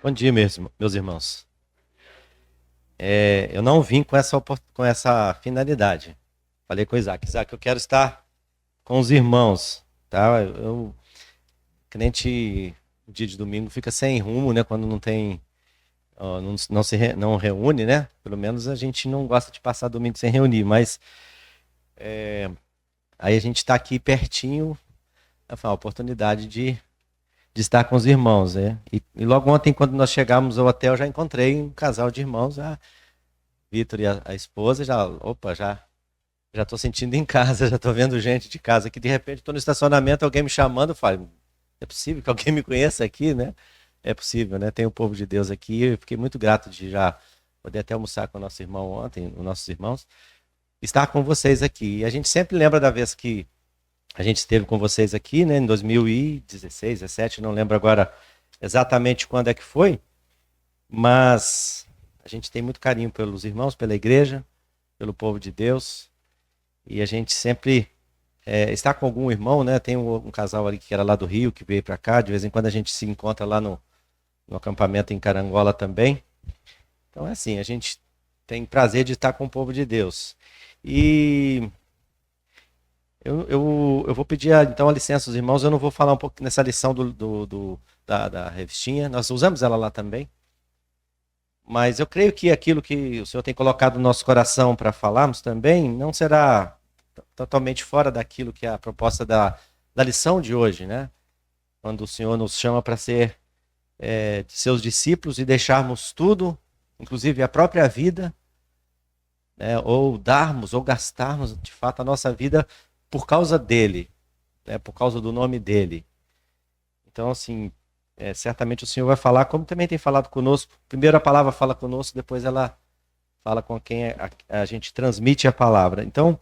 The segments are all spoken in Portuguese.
Bom dia, meus irmãos. Eu não vim com essa finalidade. Falei com o Isaac. Isaac, eu quero estar com os irmãos, tá? Crente, no dia de domingo fica sem rumo, né? Quando não tem, ó, não reúne, né? Pelo menos a gente não gosta de passar domingo sem reunir, mas aí a gente está aqui pertinho, foi uma oportunidade de estar com os irmãos, né? E logo ontem, quando nós chegamos ao hotel, já encontrei um casal de irmãos, Vitor e a esposa, já estou sentindo em casa, já estou vendo gente de casa aqui. De repente, estou no estacionamento, alguém me chamando, eu falo, é possível que alguém me conheça aqui, né? É possível, né? Tem o povo de Deus aqui. Eu fiquei muito grato de já poder até almoçar com o nosso irmão ontem, os nossos irmãos, estar com vocês aqui. E a gente sempre lembra da vez que a gente esteve com vocês aqui, né? Em 2016, 17, não lembro agora exatamente quando é que foi, mas a gente tem muito carinho pelos irmãos, pela igreja, pelo povo de Deus. E a gente sempre está com algum irmão, né? Tem um casal ali que era lá do Rio, que veio para cá. De vez em quando a gente se encontra lá no acampamento em Carangola também. Então é assim, a gente tem prazer de estar com o povo de Deus. E eu vou pedir então a licença dos irmãos. Eu não vou falar um pouco nessa lição da revistinha. Nós usamos ela lá também. Mas eu creio que aquilo que o Senhor tem colocado no nosso coração para falarmos também não será totalmente fora daquilo que é a proposta da lição de hoje, né? Quando o Senhor nos chama para ser de seus discípulos e deixarmos tudo, inclusive a própria vida, né? Ou darmos, ou gastarmos de fato a nossa vida por causa dele, né? Por causa do nome dele. Então, assim, certamente o Senhor vai falar, como também tem falado conosco. Primeiro a palavra fala conosco, depois ela fala com quem a gente transmite a palavra. Então,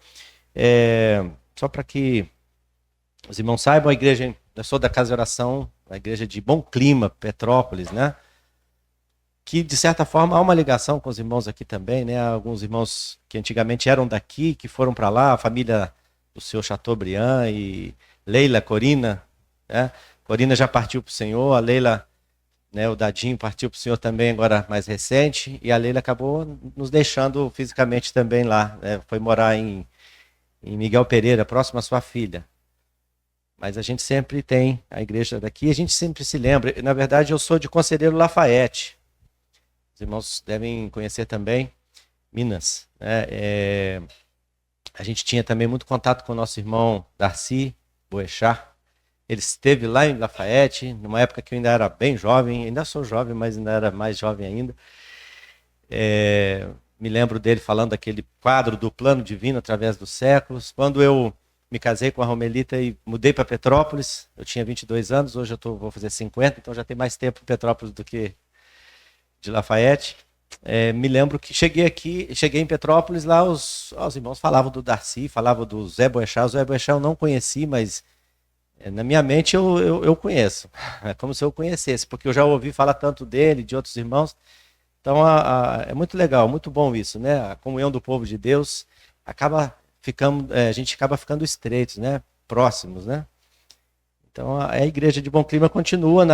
só para que os irmãos saibam, a igreja, eu sou da Casa de Oração, a igreja de Bom Clima, Petrópolis, né? Que de certa forma há uma ligação com os irmãos aqui também, né? Alguns irmãos que antigamente eram daqui, que foram para lá, a família do seu Chateaubriand e Leila, Corina, né? Corina já partiu para o Senhor, a Leila, né, o Dadinho partiu para o Senhor também agora mais recente, e a Leila acabou nos deixando fisicamente também lá, né? Foi morar em Miguel Pereira, próximo à sua filha. Mas a gente sempre tem a igreja daqui, a gente sempre se lembra. Na verdade, eu sou de Conselheiro Lafayette. Os irmãos devem conhecer também Minas, né? A gente tinha também muito contato com o nosso irmão Darcy Boechat. Ele esteve lá em Lafayette, numa época que eu ainda era bem jovem, ainda sou jovem, mas ainda era mais jovem ainda. Me lembro dele falando daquele quadro do plano divino através dos séculos. Quando eu me casei com a Romelita e mudei para Petrópolis, eu tinha 22 anos, hoje vou fazer 50, então já tem mais tempo em Petrópolis do que de Lafayette. Me lembro que cheguei em Petrópolis, lá os irmãos falavam do Darcy, falavam do Zé Boechat. O Zé Boechat eu não conheci, mas na minha mente eu conheço. É como se eu conhecesse, porque eu já ouvi falar tanto dele, de outros irmãos. Então é muito legal, muito bom isso, né? A comunhão do povo de Deus a gente acaba ficando estreitos, né? Próximos, né? Então a igreja de Bom Clima continua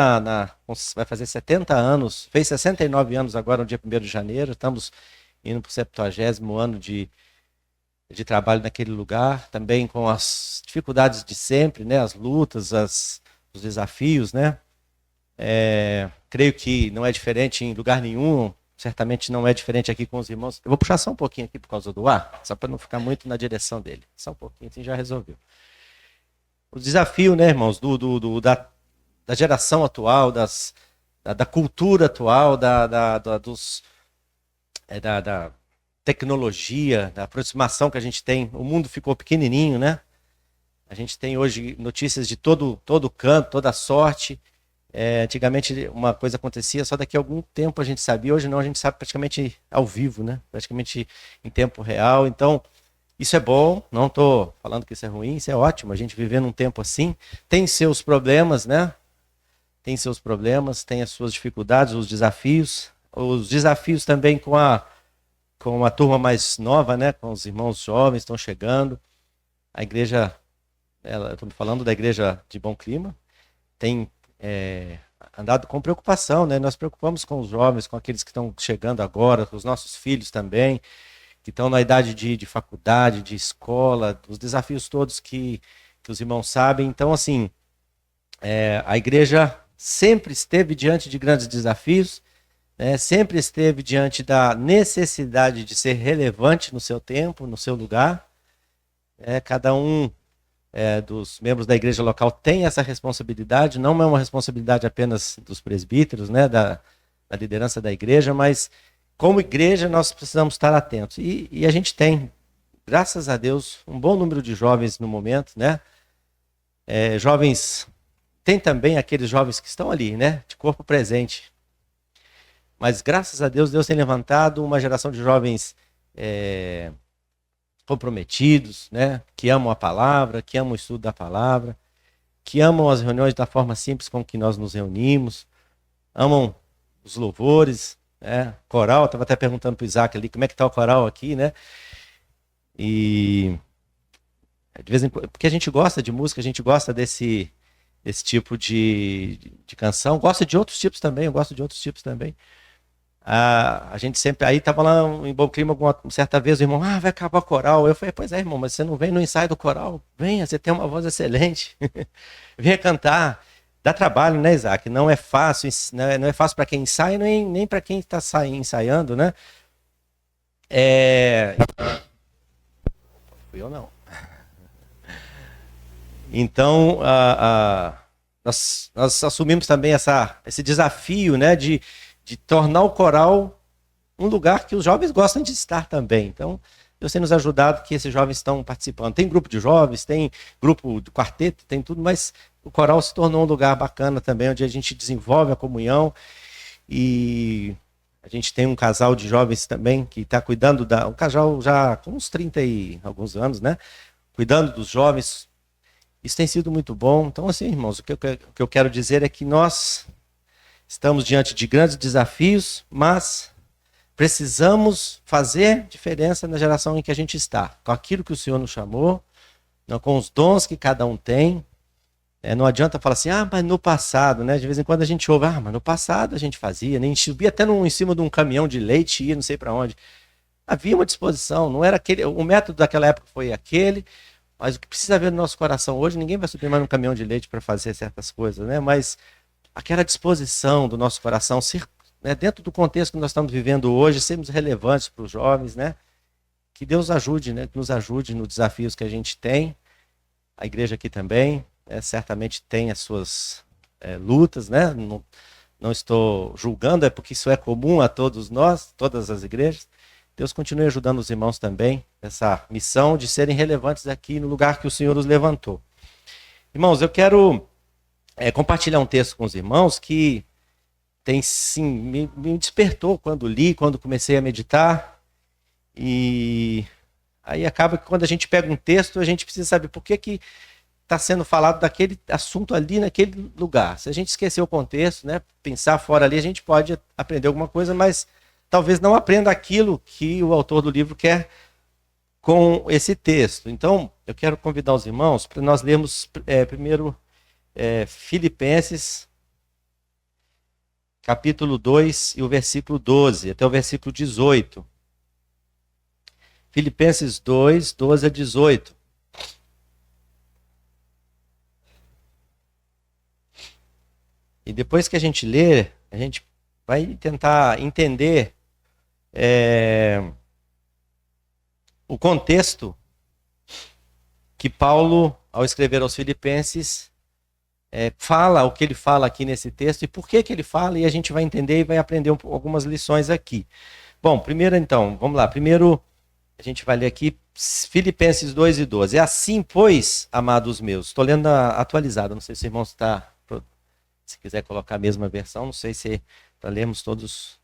vai fazer 70 anos, fez 69 anos agora no dia 1º de janeiro, estamos indo para o 70º ano de trabalho naquele lugar, também com as dificuldades de sempre, né? As lutas, os desafios, né? Creio que não é diferente em lugar nenhum, certamente não é diferente aqui com os irmãos. Eu vou puxar só um pouquinho aqui por causa do ar, só para não ficar muito na direção dele. Só um pouquinho, assim já resolveu. O desafio, né, irmãos, da geração atual, da cultura atual, da tecnologia, da aproximação que a gente tem. O mundo ficou pequenininho, né? A gente tem hoje notícias de todo canto, toda sorte. Antigamente uma coisa acontecia, só daqui a algum tempo a gente sabia, hoje não, a gente sabe praticamente ao vivo, né? Praticamente em tempo real. Então, isso é bom, não estou falando que isso é ruim, isso é ótimo, a gente viver num tempo assim. Tem seus problemas, né? Tem seus problemas, tem as suas dificuldades, os desafios também com a turma mais nova, né? Com os irmãos jovens estão chegando. A igreja, estou falando da igreja de Bom Clima, tem andado com preocupação, né? Nós preocupamos com os jovens, com aqueles que estão chegando agora, com os nossos filhos também, que estão na idade de faculdade, de escola, os desafios todos que os irmãos sabem. Então, assim, a igreja sempre esteve diante de grandes desafios, né? Sempre esteve diante da necessidade de ser relevante no seu tempo, no seu lugar. Cada um dos membros da igreja local tem essa responsabilidade, não é uma responsabilidade apenas dos presbíteros, né, da liderança da igreja, mas como igreja nós precisamos estar atentos. E a gente tem, graças a Deus, um bom número de jovens no momento, né? Jovens, tem também aqueles jovens que estão ali, né, de corpo presente. Mas graças a Deus, Deus tem levantado uma geração de jovens comprometidos, né, que amam a palavra, que amam o estudo da palavra, que amam as reuniões da forma simples com que nós nos reunimos, amam os louvores, né, coral. Estava até perguntando para o Isaac ali como é que está o coral aqui, né? E de vez em quando, porque a gente gosta de música, a gente gosta desse tipo de canção, gosta de outros tipos também, eu gosto de outros tipos também. A gente sempre, aí estava lá em Bom Clima, uma certa vez o irmão, vai acabar o coral. Eu falei, pois é, irmão, mas você não vem no ensaio do coral? Venha, você tem uma voz excelente. Venha cantar. Dá trabalho, né, Isaac? Não é fácil, não é fácil para quem ensaia, nem para quem está ensaiando, né? Fui eu não. Então, nós assumimos também esse desafio, né, de tornar o coral um lugar que os jovens gostam de estar também. Então, Deus tem nos ajudado que esses jovens estão participando. Tem grupo de jovens, tem grupo de quarteto, tem tudo, mas o coral se tornou um lugar bacana também, onde a gente desenvolve a comunhão. E a gente tem um casal de jovens também que está cuidando um casal já com uns 30 e alguns anos, né? Cuidando dos jovens. Isso tem sido muito bom. Então, assim, irmãos, o que eu quero dizer é que nós estamos diante de grandes desafios, mas precisamos fazer diferença na geração em que a gente está, com aquilo que o Senhor nos chamou, com os dons que cada um tem. Não adianta falar assim, mas no passado, né? De vez em quando a gente ouve, mas no passado a gente fazia, nem subia até em cima de um caminhão de leite e ia não sei para onde. Havia uma disposição, não era aquele, o método daquela época foi aquele, mas o que precisa haver no nosso coração hoje, ninguém vai subir mais num caminhão de leite para fazer certas coisas, né? Mas aquela disposição do nosso coração, ser, né, dentro do contexto que nós estamos vivendo hoje, sermos relevantes para os jovens, né? Que Deus ajude, né? Que nos ajude nos desafios que a gente tem. A igreja aqui também, certamente tem as suas lutas, né? Não estou julgando, é porque isso é comum a todos nós, todas as igrejas. Deus continue ajudando os irmãos também nessa missão de serem relevantes aqui no lugar que o Senhor os levantou. Irmãos, eu quero compartilhar um texto com os irmãos que tem sim, me despertou quando li, quando comecei a meditar. E aí acaba que quando a gente pega um texto, a gente precisa saber por que está sendo falado daquele assunto ali naquele lugar. Se a gente esquecer o contexto, né, pensar fora ali, a gente pode aprender alguma coisa, mas talvez não aprenda aquilo que o autor do livro quer com esse texto. Então, eu quero convidar os irmãos para nós lermos primeiro Filipenses, capítulo 2 e o versículo 12, até o versículo 18. Filipenses 2, 12 a 18. E depois que a gente ler, a gente vai tentar entender o contexto que Paulo, ao escrever aos Filipenses, fala o que ele fala aqui nesse texto e por que ele fala, e a gente vai entender e vai aprender algumas lições aqui. Bom, primeiro então, vamos lá. Primeiro, a gente vai ler aqui Filipenses 2 e 12. É assim, pois, amados meus, estou lendo atualizado, não sei se o irmão está... Se quiser colocar a mesma versão, não sei se para lermos todos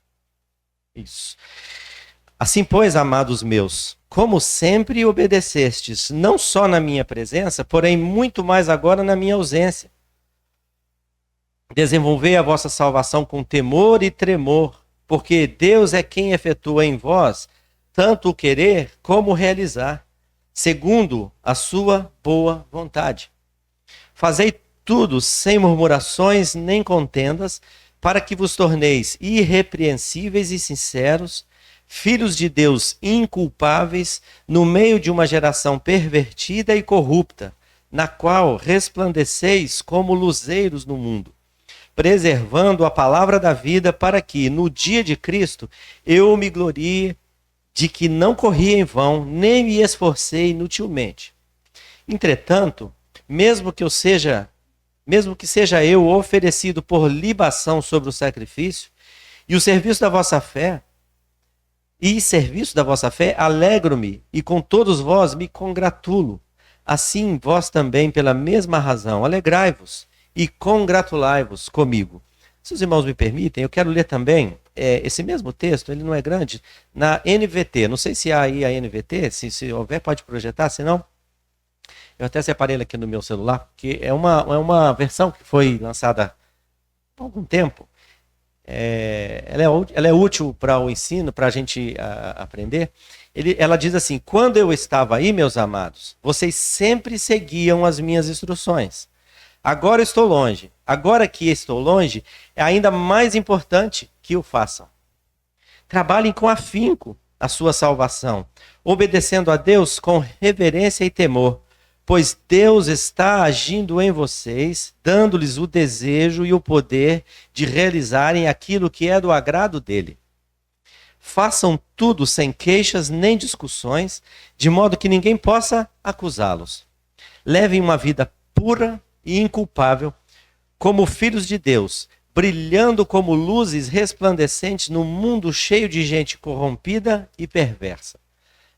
isso. Assim, pois, amados meus, como sempre obedecestes, não só na minha presença, porém muito mais agora na minha ausência. Desenvolvei a vossa salvação com temor e tremor, porque Deus é quem efetua em vós tanto o querer como o realizar, segundo a sua boa vontade. Fazei tudo sem murmurações nem contendas, para que vos torneis irrepreensíveis e sinceros, filhos de Deus inculpáveis, no meio de uma geração pervertida e corrupta, na qual resplandeceis como luzeiros no mundo, preservando a palavra da vida, para que, no dia de Cristo, eu me glorie de que não corri em vão, nem me esforcei inutilmente. Entretanto, mesmo que seja eu oferecido por libação sobre o sacrifício, e serviço da vossa fé, alegro-me, e com todos vós me congratulo. Assim vós também, pela mesma razão, alegrai-vos e congratulai-vos comigo. Se os irmãos me permitem, eu quero ler também esse mesmo texto, ele não é grande, na NVT. Não sei se há aí a NVT, se houver pode projetar, senão eu até separei ele aqui no meu celular, porque é uma versão que foi lançada há algum tempo. Ela é útil para o ensino, para a gente aprender. Ela diz assim: quando eu estava aí, meus amados, vocês sempre seguiam as minhas instruções. Agora estou longe. Agora que estou longe, é ainda mais importante que o façam. Trabalhem com afinco a sua salvação, obedecendo a Deus com reverência e temor, pois Deus está agindo em vocês, dando-lhes o desejo e o poder de realizarem aquilo que é do agrado dele. Façam tudo sem queixas nem discussões, de modo que ninguém possa acusá-los. Levem uma vida pura e inculpável, como filhos de Deus, brilhando como luzes resplandecentes no mundo cheio de gente corrompida e perversa.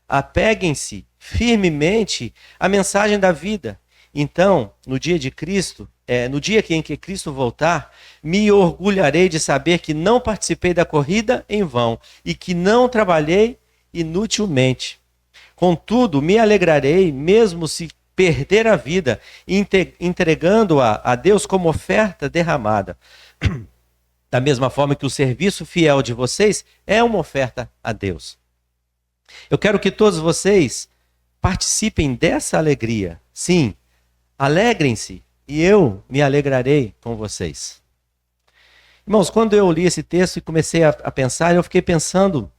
Apeguem-se firmemente à mensagem da vida. Então, no dia de Cristo, no dia em que Cristo voltar, me orgulharei de saber que não participei da corrida em vão e que não trabalhei inutilmente. Contudo, me alegrarei, mesmo se perder a vida, entregando-a a Deus como oferta derramada. Da mesma forma que o serviço fiel de vocês é uma oferta a Deus. Eu quero que todos vocês participem dessa alegria. Sim, alegrem-se e eu me alegrarei com vocês. Irmãos, quando eu li esse texto e comecei a pensar, eu fiquei pensando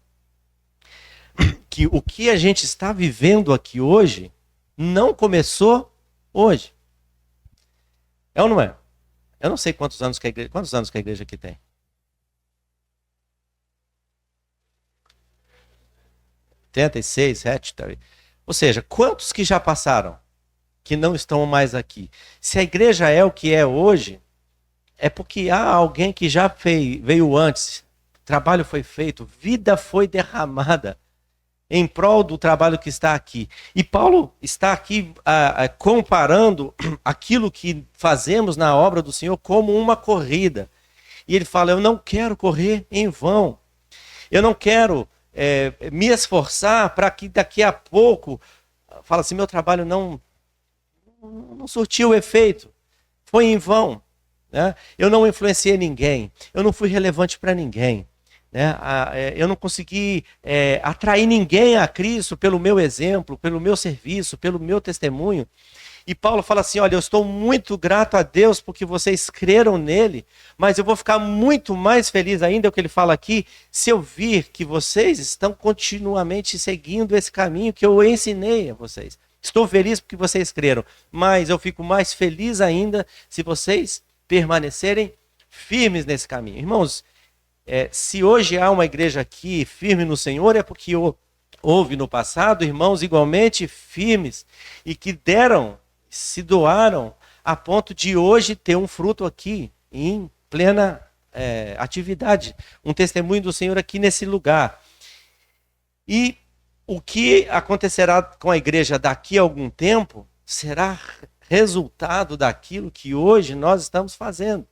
que o que a gente está vivendo aqui hoje não começou hoje. É ou não é? Eu não sei quantos anos que a igreja aqui tem. 86, 7, ou seja, quantos que já passaram, que não estão mais aqui? Se a igreja é o que é hoje, é porque há alguém que já veio antes, trabalho foi feito, vida foi derramada em prol do trabalho que está aqui. E Paulo está aqui comparando aquilo que fazemos na obra do Senhor como uma corrida. E ele fala: eu não quero correr em vão. Eu não quero me esforçar para que daqui a pouco, fala assim, meu trabalho não surtiu efeito, foi em vão, né? Eu não influenciei ninguém, eu não fui relevante para ninguém, né? Eu não consegui atrair ninguém a Cristo pelo meu exemplo, pelo meu serviço, pelo meu testemunho. E Paulo fala assim: olha, eu estou muito grato a Deus porque vocês creram nele, mas eu vou ficar muito mais feliz ainda, é o que ele fala aqui, se eu vir que vocês estão continuamente seguindo esse caminho que eu ensinei a vocês. Estou feliz porque vocês creram, mas eu fico mais feliz ainda se vocês permanecerem firmes nesse caminho. Irmãos, se hoje há uma igreja aqui firme no Senhor, é porque houve no passado irmãos igualmente firmes e que se doaram a ponto de hoje ter um fruto aqui em plena atividade, um testemunho do Senhor aqui nesse lugar. E o que acontecerá com a igreja daqui a algum tempo será resultado daquilo que hoje nós estamos fazendo.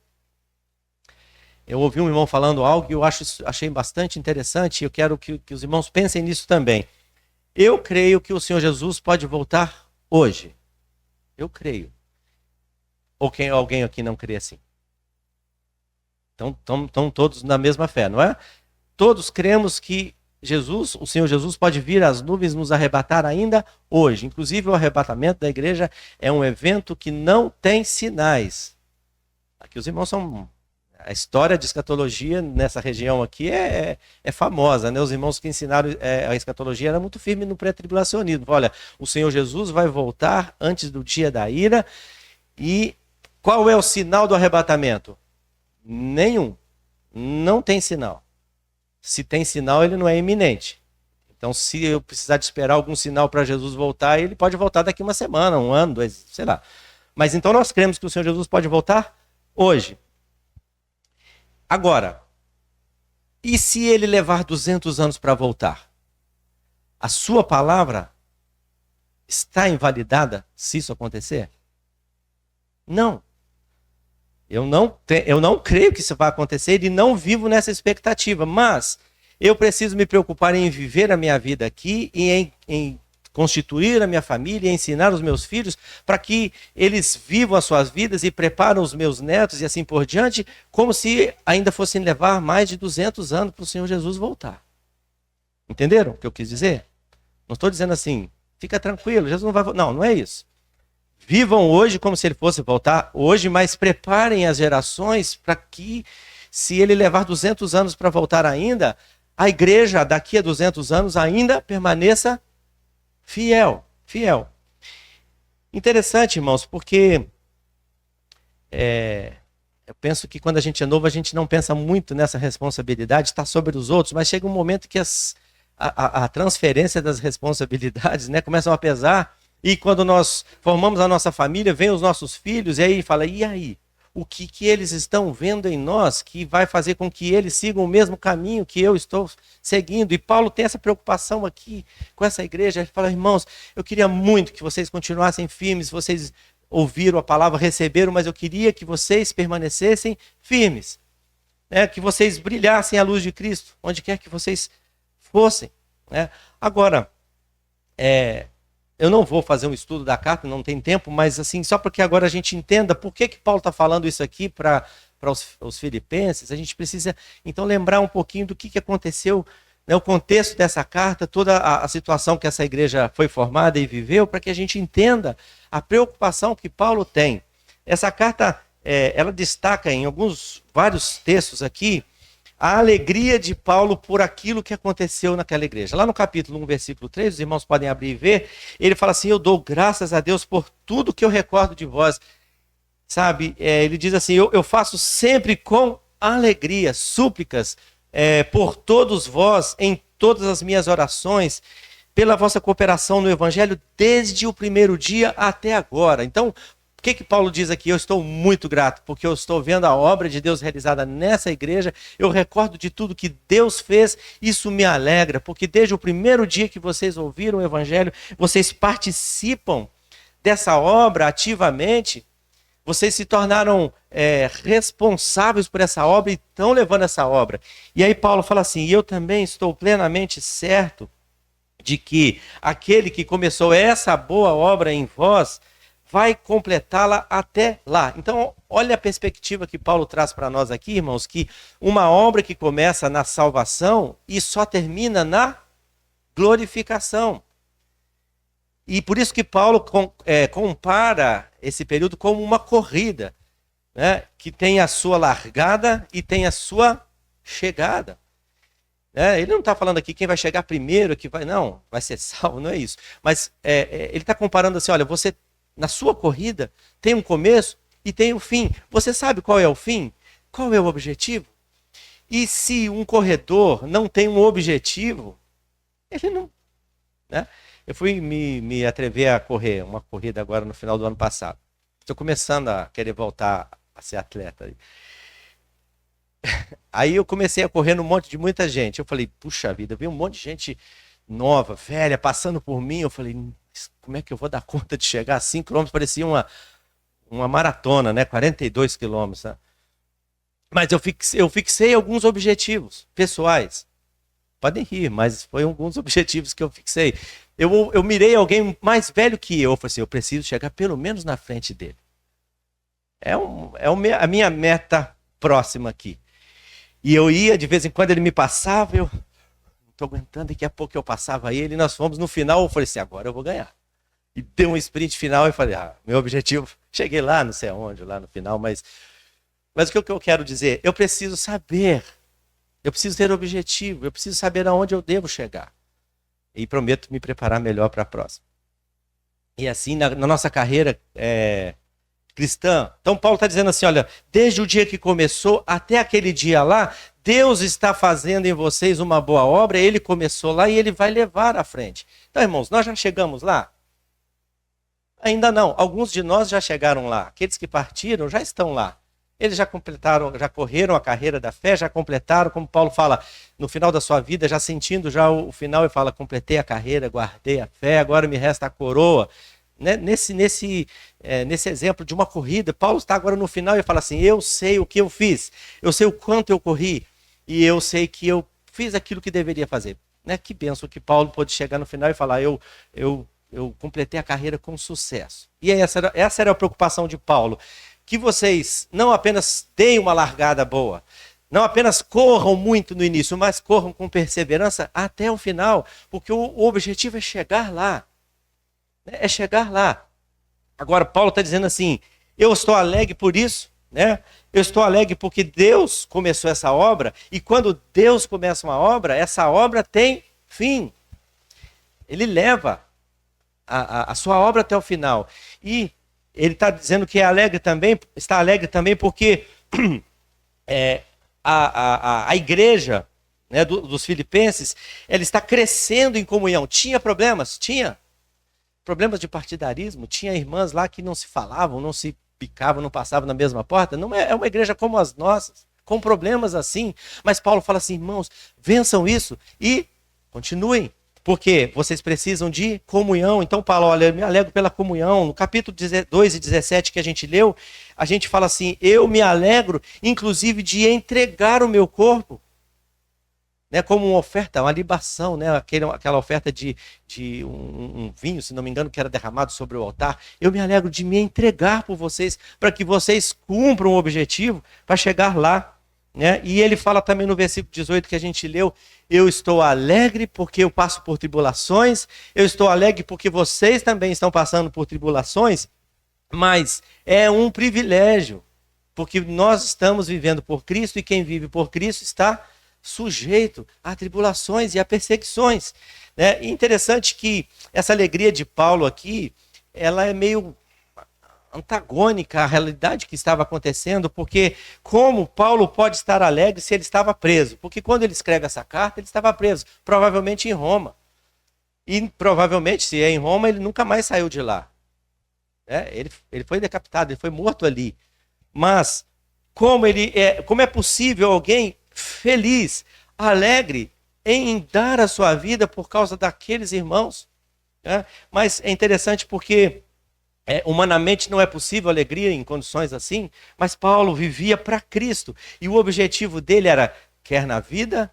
Eu ouvi um irmão falando algo que eu achei bastante interessante e eu quero que os irmãos pensem nisso também. Eu creio que o Senhor Jesus pode voltar hoje. Eu creio. Ou alguém aqui não crê assim? Então, estão todos na mesma fé, não é? Todos cremos que o Senhor Jesus pode vir às nuvens nos arrebatar ainda hoje. Inclusive, o arrebatamento da igreja é um evento que não tem sinais. Aqui os irmãos são... A história de escatologia nessa região aqui é famosa, né? Os irmãos que ensinaram a escatologia eram muito firmes no pré-tribulacionismo. Olha, o Senhor Jesus vai voltar antes do dia da ira. E qual é o sinal do arrebatamento? Nenhum. Não tem sinal. Se tem sinal, ele não é iminente. Então, se eu precisar de esperar algum sinal para Jesus voltar, ele pode voltar daqui uma semana, um ano, 2, sei lá. Mas então nós cremos que o Senhor Jesus pode voltar hoje. Agora, e se ele levar 200 anos para voltar? A sua palavra está invalidada se isso acontecer? Não. Eu não creio que isso vai acontecer e não vivo nessa expectativa, mas eu preciso me preocupar em viver a minha vida aqui e em constituir a minha família e ensinar os meus filhos para que eles vivam as suas vidas e preparam os meus netos e assim por diante, como se ainda fossem levar mais de 200 anos para o Senhor Jesus voltar. Entenderam o que eu quis dizer? Não estou dizendo assim, fica tranquilo, Jesus não vai voltar. Não, não é isso. Vivam hoje como se ele fosse voltar hoje, mas preparem as gerações para que, se ele levar 200 anos para voltar ainda, a igreja daqui a 200 anos ainda permaneça fiel. Interessante, irmãos, porque eu penso que quando a gente é novo, a gente não pensa muito nessa responsabilidade, está sobre os outros, mas chega um momento que a transferência das responsabilidades, né, começam a pesar, e quando nós formamos a nossa família, vem os nossos filhos, e aí fala, e aí? O que eles estão vendo em nós que vai fazer com que eles sigam o mesmo caminho que eu estou seguindo? E Paulo tem essa preocupação aqui com essa igreja. Ele fala, irmãos, eu queria muito que vocês continuassem firmes, vocês ouviram a palavra, receberam, mas eu queria que vocês permanecessem firmes, né? Que vocês brilhassem a luz de Cristo, onde quer que vocês fossem, né? Agora, eu não vou fazer um estudo da carta, não tem tempo, mas assim, só porque agora a gente entenda por que Paulo está falando isso aqui para os filipenses, a gente precisa então lembrar um pouquinho do que aconteceu, né, o contexto dessa carta, toda a situação que essa igreja foi formada e viveu, para que a gente entenda a preocupação que Paulo tem. Essa carta, ela destaca em vários textos aqui, a alegria de Paulo por aquilo que aconteceu naquela igreja. Lá no capítulo 1, versículo 3, os irmãos podem abrir e ver, ele fala assim, eu dou graças a Deus por tudo que eu recordo de vós. Sabe, ele diz assim, eu faço sempre com alegria, súplicas por todos vós, em todas as minhas orações, pela vossa cooperação no evangelho, desde o primeiro dia até agora. Então, o que Paulo diz aqui? Eu estou muito grato, porque eu estou vendo a obra de Deus realizada nessa igreja, eu recordo de tudo que Deus fez, isso me alegra, porque desde o primeiro dia que vocês ouviram o evangelho, vocês participam dessa obra ativamente, vocês se tornaram responsáveis por essa obra e estão levando essa obra. E aí Paulo fala assim, eu também estou plenamente certo de que aquele que começou essa boa obra em vós, vai completá-la até lá. Então, olha a perspectiva que Paulo traz para nós aqui, irmãos, que uma obra que começa na salvação e só termina na glorificação. E por isso que Paulo compara esse período como uma corrida, né, que tem a sua largada e tem a sua chegada. Ele não está falando aqui quem vai chegar primeiro, vai ser salvo, não é isso. Mas ele está comparando assim, olha, você na sua corrida tem um começo e tem um fim. Você sabe qual é o fim? Qual é o objetivo? E se um corredor não tem um objetivo, ele não... Né? Eu fui me atrever a correr uma corrida agora no final do ano passado. Estou começando a querer voltar a ser atleta. Aí eu comecei a correr no monte de muita gente. Eu falei, puxa vida, eu vi um monte de gente nova, velha, passando por mim. Eu falei, como é que eu vou dar conta de chegar a 5 km? Parecia uma maratona, né? 42 km. Né? Mas eu fixei alguns objetivos pessoais. Podem rir, mas foi alguns objetivos que eu fixei. Eu mirei alguém mais velho que eu. Eu falei assim, eu preciso chegar pelo menos na frente dele. A minha meta próxima aqui. E eu ia, de vez em quando ele me passava, eu tô aguentando, daqui a pouco eu passava ele, e nós fomos no final, eu falei assim, agora eu vou ganhar. E deu um sprint final e falei, meu objetivo, cheguei lá, não sei aonde, lá no final, mas o que eu quero dizer? Eu preciso saber, eu preciso ter objetivo, eu preciso saber aonde eu devo chegar. E prometo me preparar melhor para a próxima. E assim, na nossa carreira cristã, então Paulo está dizendo assim, olha, desde o dia que começou até aquele dia lá, Deus está fazendo em vocês uma boa obra, ele começou lá e ele vai levar à frente. Então, irmãos, nós já chegamos lá? Ainda não. Alguns de nós já chegaram lá. Aqueles que partiram já estão lá. Eles já completaram, já correram a carreira da fé, já completaram, como Paulo fala, no final da sua vida, já sentindo já o final, e fala, completei a carreira, guardei a fé, agora me resta a coroa. Né? Nesse exemplo de uma corrida, Paulo está agora no final e fala assim, eu sei o que eu fiz, eu sei o quanto eu corri, e eu sei que eu fiz aquilo que deveria fazer. Né? Que bênção que Paulo pôde chegar no final e falar, eu completei a carreira com sucesso. E essa era a preocupação de Paulo. Que vocês não apenas deem uma largada boa, não apenas corram muito no início, mas corram com perseverança até o final, porque o objetivo é chegar lá. É chegar lá. Agora, Paulo está dizendo assim, eu estou alegre por isso, né? Eu estou alegre porque Deus começou essa obra, e quando Deus começa uma obra, essa obra tem fim. Ele leva a sua obra até o final. E ele está dizendo que está alegre também porque a igreja, né, dos filipenses, ela está crescendo em comunhão. Tinha problemas? Tinha. Problemas de partidarismo, tinha irmãs lá que não se falavam, não se picavam, não passavam na mesma porta. Não é uma igreja como as nossas, com problemas assim. Mas Paulo fala assim, irmãos, vençam isso e continuem. Porque vocês precisam de comunhão. Então, Paulo, olha, eu me alegro pela comunhão. No capítulo 2 e 17 que a gente leu, a gente fala assim, eu me alegro, inclusive, de entregar o meu corpo, né, como uma oferta, uma libação, né, aquela oferta de um vinho, se não me engano, que era derramado sobre o altar. Eu me alegro de me entregar por vocês, para que vocês cumpram o objetivo, para chegar lá. Né? E ele fala também no versículo 18 que a gente leu, eu estou alegre porque eu passo por tribulações, eu estou alegre porque vocês também estão passando por tribulações, mas é um privilégio, porque nós estamos vivendo por Cristo e quem vive por Cristo está sujeito a tribulações e a perseguições. Né? E interessante que essa alegria de Paulo aqui, ela é meio antagônica à realidade que estava acontecendo, porque como Paulo pode estar alegre se ele estava preso? Porque quando ele escreve essa carta, ele estava preso, provavelmente em Roma. E provavelmente, se é em Roma, ele nunca mais saiu de lá. Ele foi decapitado, ele foi morto ali. Mas como é possível alguém feliz, alegre, em dar a sua vida por causa daqueles irmãos? Né? Mas é interessante porque humanamente não é possível alegria em condições assim, mas Paulo vivia para Cristo. E o objetivo dele era, quer na vida,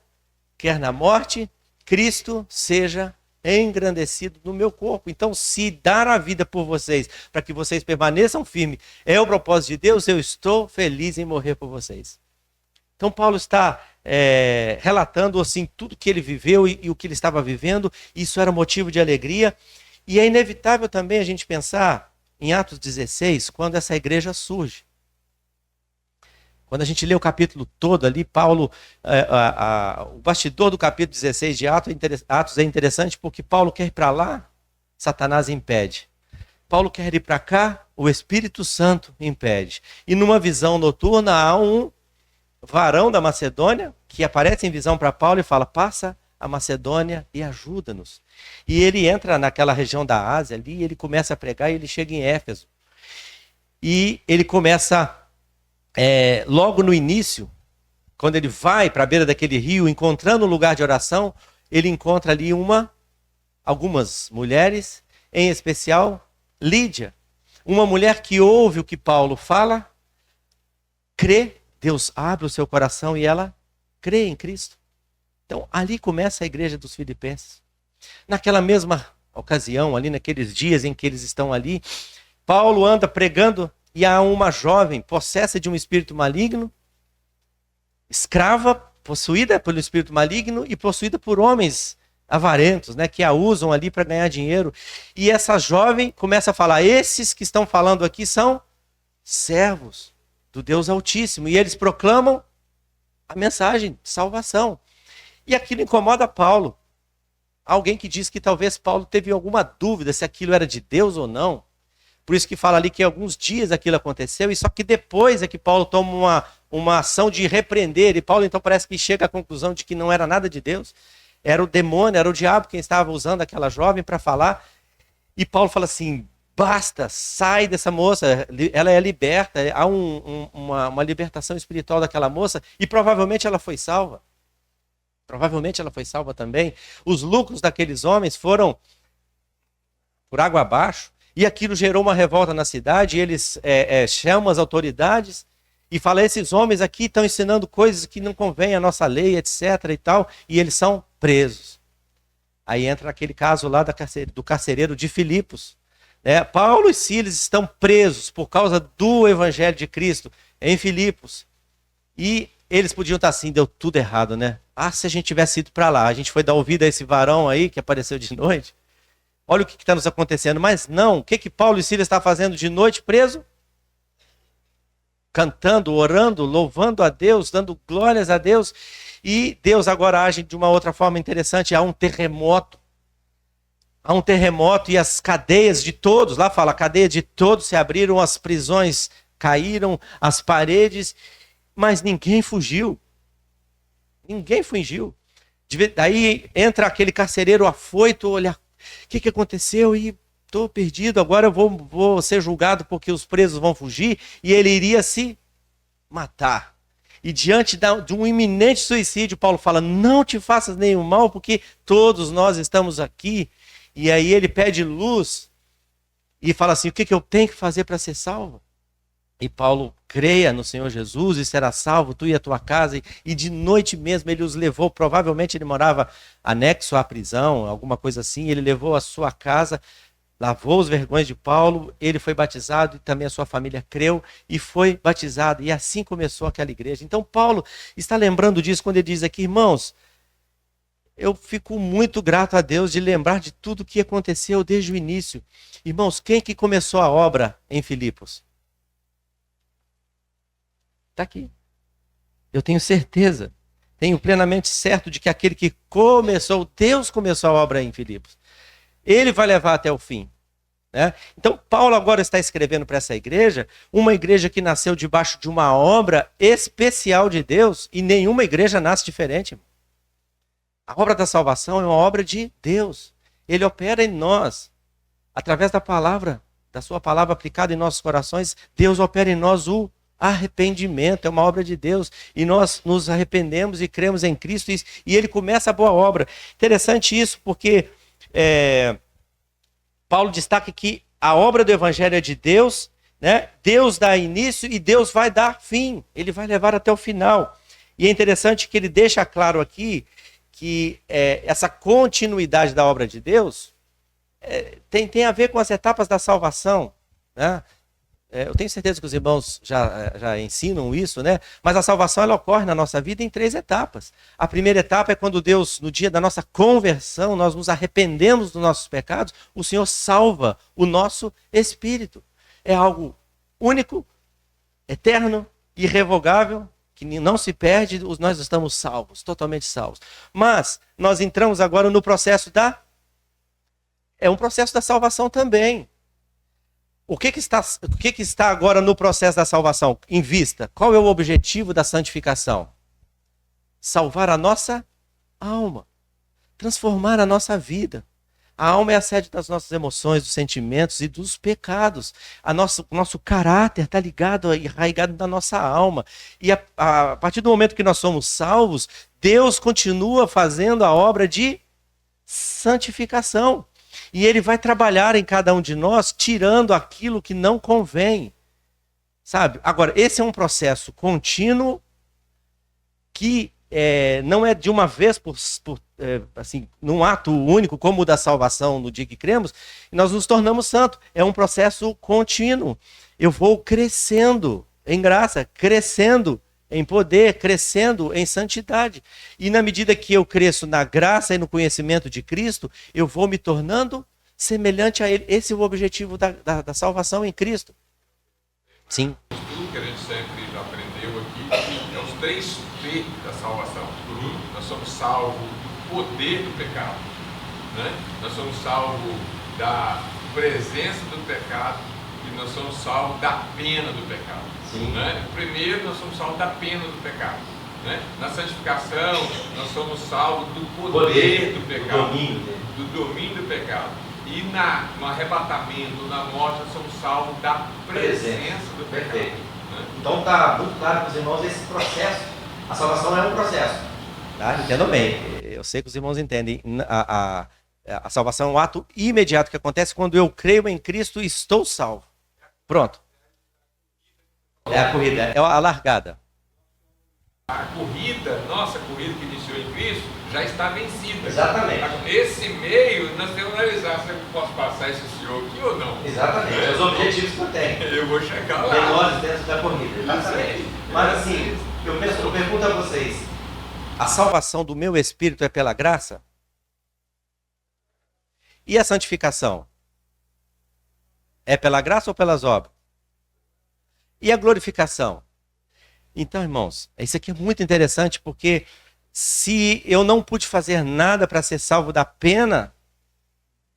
quer na morte, Cristo seja engrandecido no meu corpo. Então, se dar a vida por vocês, para que vocês permaneçam firmes, é o propósito de Deus, eu estou feliz em morrer por vocês. Então, Paulo está relatando assim, tudo que ele viveu e o que ele estava vivendo. Isso era motivo de alegria. E é inevitável também a gente pensar em Atos 16, quando essa igreja surge. Quando a gente lê o capítulo todo ali, Paulo, o bastidor do capítulo 16 de Atos é interessante porque Paulo quer ir para lá, Satanás impede. Paulo quer ir para cá, o Espírito Santo impede. E numa visão noturna há um varão da Macedônia que aparece em visão para Paulo e fala, passa a Macedônia e ajuda-nos. E ele entra naquela região da Ásia ali, ele começa a pregar e ele chega em Éfeso. E ele começa, logo no início, quando ele vai para a beira daquele rio, encontrando um lugar de oração, ele encontra ali algumas mulheres, em especial Lídia, uma mulher que ouve o que Paulo fala, crê, Deus abre o seu coração e ela crê em Cristo. Então, ali começa a igreja dos Filipenses. Naquela mesma ocasião, ali naqueles dias em que eles estão ali, Paulo anda pregando e há uma jovem possessa de um espírito maligno, escrava possuída pelo espírito maligno e possuída por homens avarentos, né, que a usam ali para ganhar dinheiro. E essa jovem começa a falar: esses que estão falando aqui são servos do Deus Altíssimo, e eles proclamam a mensagem de salvação. E aquilo incomoda Paulo. Alguém que diz que talvez Paulo teve alguma dúvida se aquilo era de Deus ou não. Por isso que fala ali que alguns dias aquilo aconteceu, e só que depois é que Paulo toma uma ação de repreender, e Paulo então parece que chega à conclusão de que não era nada de Deus, era o demônio, era o diabo quem estava usando aquela jovem para falar. E Paulo fala assim: basta, sai dessa moça, ela é liberta, há uma libertação espiritual daquela moça, e provavelmente ela foi salva. Provavelmente ela foi salva também. Os lucros daqueles homens foram por água abaixo, e aquilo gerou uma revolta na cidade, e eles chamam as autoridades e falam: esses homens aqui estão ensinando coisas que não convêm à nossa lei, etc. e tal, e eles são presos. Aí entra aquele caso lá do carcereiro de Filipos. Paulo e Silas estão presos por causa do evangelho de Cristo em Filipos. E eles podiam estar assim: deu tudo errado, né? Ah, se a gente tivesse ido para lá, a gente foi dar ouvido a esse varão aí que apareceu de noite. Olha o que está nos acontecendo. Mas não, o que Paulo e Silas estão fazendo de noite preso? Cantando, orando, louvando a Deus, dando glórias a Deus. E Deus agora age de uma outra forma interessante. Há um terremoto. Há um terremoto e as cadeias de todos, lá fala, a cadeia de todos se abriram, as prisões caíram, as paredes, mas ninguém fugiu. Ninguém fugiu. Daí entra aquele carcereiro afoito, olha, o que aconteceu? E estou perdido, agora eu vou ser julgado porque os presos vão fugir, e ele iria se matar. E diante de um iminente suicídio, Paulo fala: não te faças nenhum mal, porque todos nós estamos aqui. E aí ele pede luz e fala assim: o que eu tenho que fazer para ser salvo? E Paulo: creia no Senhor Jesus e será salvo, tu e a tua casa. E de noite mesmo ele os levou, provavelmente ele morava anexo à prisão, alguma coisa assim. Ele levou a sua casa, lavou os vergões de Paulo, ele foi batizado e também a sua família creu e foi batizado. E assim começou aquela igreja. Então Paulo está lembrando disso quando ele diz aqui: irmãos, eu fico muito grato a Deus de lembrar de tudo que aconteceu desde o início. Irmãos, quem que começou a obra em Filipos? Está aqui. Eu tenho certeza, tenho plenamente certo de que aquele que começou, Deus começou a obra em Filipos. Ele vai levar até o fim. Né? Então, Paulo agora está escrevendo para essa igreja, uma igreja que nasceu debaixo de uma obra especial de Deus, e nenhuma igreja nasce diferente. A obra da salvação é uma obra de Deus. Ele opera em nós, através da palavra, da sua palavra aplicada em nossos corações. Deus opera em nós o arrependimento, é uma obra de Deus, e nós nos arrependemos e cremos em Cristo, e ele começa a boa obra. Interessante isso, porque Paulo destaca que a obra do evangelho é de Deus, né? Deus dá início e Deus vai dar fim, ele vai levar até o final. E é interessante que ele deixa claro aqui que essa continuidade da obra de Deus tem a ver com as etapas da salvação, né? Eu tenho certeza que os irmãos já ensinam isso, né? Mas a salvação ela ocorre na nossa vida em 3 etapas. A primeira etapa é quando Deus, no dia da nossa conversão, nós nos arrependemos dos nossos pecados, o Senhor salva o nosso espírito. É algo único, eterno, irrevogável, que não se perde, nós estamos salvos, totalmente salvos. Mas nós entramos agora no processo é um processo da salvação também. O que está agora no processo da salvação em vista? Qual é o objetivo da santificação? Salvar a nossa alma, transformar a nossa vida. A alma é a sede das nossas emoções, dos sentimentos e dos pecados. O nosso caráter está ligado, arraigado na nossa alma. E a partir do momento que nós somos salvos, Deus continua fazendo a obra de santificação. E ele vai trabalhar em cada um de nós, tirando aquilo que não convém. Sabe? Agora, esse é um processo contínuo que não é de uma vez assim, num ato único, como o da salvação no dia que cremos, e nós nos tornamos santos. É um processo contínuo. Eu vou crescendo em graça, crescendo em poder, crescendo em santidade. E na medida que eu cresço na graça e no conhecimento de Cristo, eu vou me tornando semelhante a Ele. Esse é o objetivo da salvação em Cristo. Sim. Tudo que a gente sempre aprendeu aqui é os 3 P da salvação. Nós somos salvos do poder do pecado, né? Nós somos salvos da presença do pecado e nós somos salvos da pena do pecado. Né? Primeiro, nós somos salvos da pena do pecado. Né? Na santificação, nós somos salvos do poder do pecado, do domínio do pecado. E no arrebatamento, na morte, nós somos salvos da presença do pecado. Né? Então está muito claro para os irmãos esse processo. A salvação é um processo. Tá? Entendam bem. Eu sei que os irmãos entendem. A salvação é um ato imediato que acontece quando eu creio em Cristo e estou salvo. Pronto. É a corrida, é a largada. A corrida, nossa corrida que iniciou em Cristo, já está vencida. Exatamente. Esse meio, nós temos que analisar se eu posso passar esse senhor aqui ou não. Exatamente, é os objetivos que eu tenho. Eu vou chegar lá. Menores dentro da corrida. Exatamente. Mas assim, eu pergunto a vocês, a salvação do meu espírito é pela graça? E a santificação? É pela graça ou pelas obras? E a glorificação? Então, irmãos, isso aqui é muito interessante, porque se eu não pude fazer nada para ser salvo da pena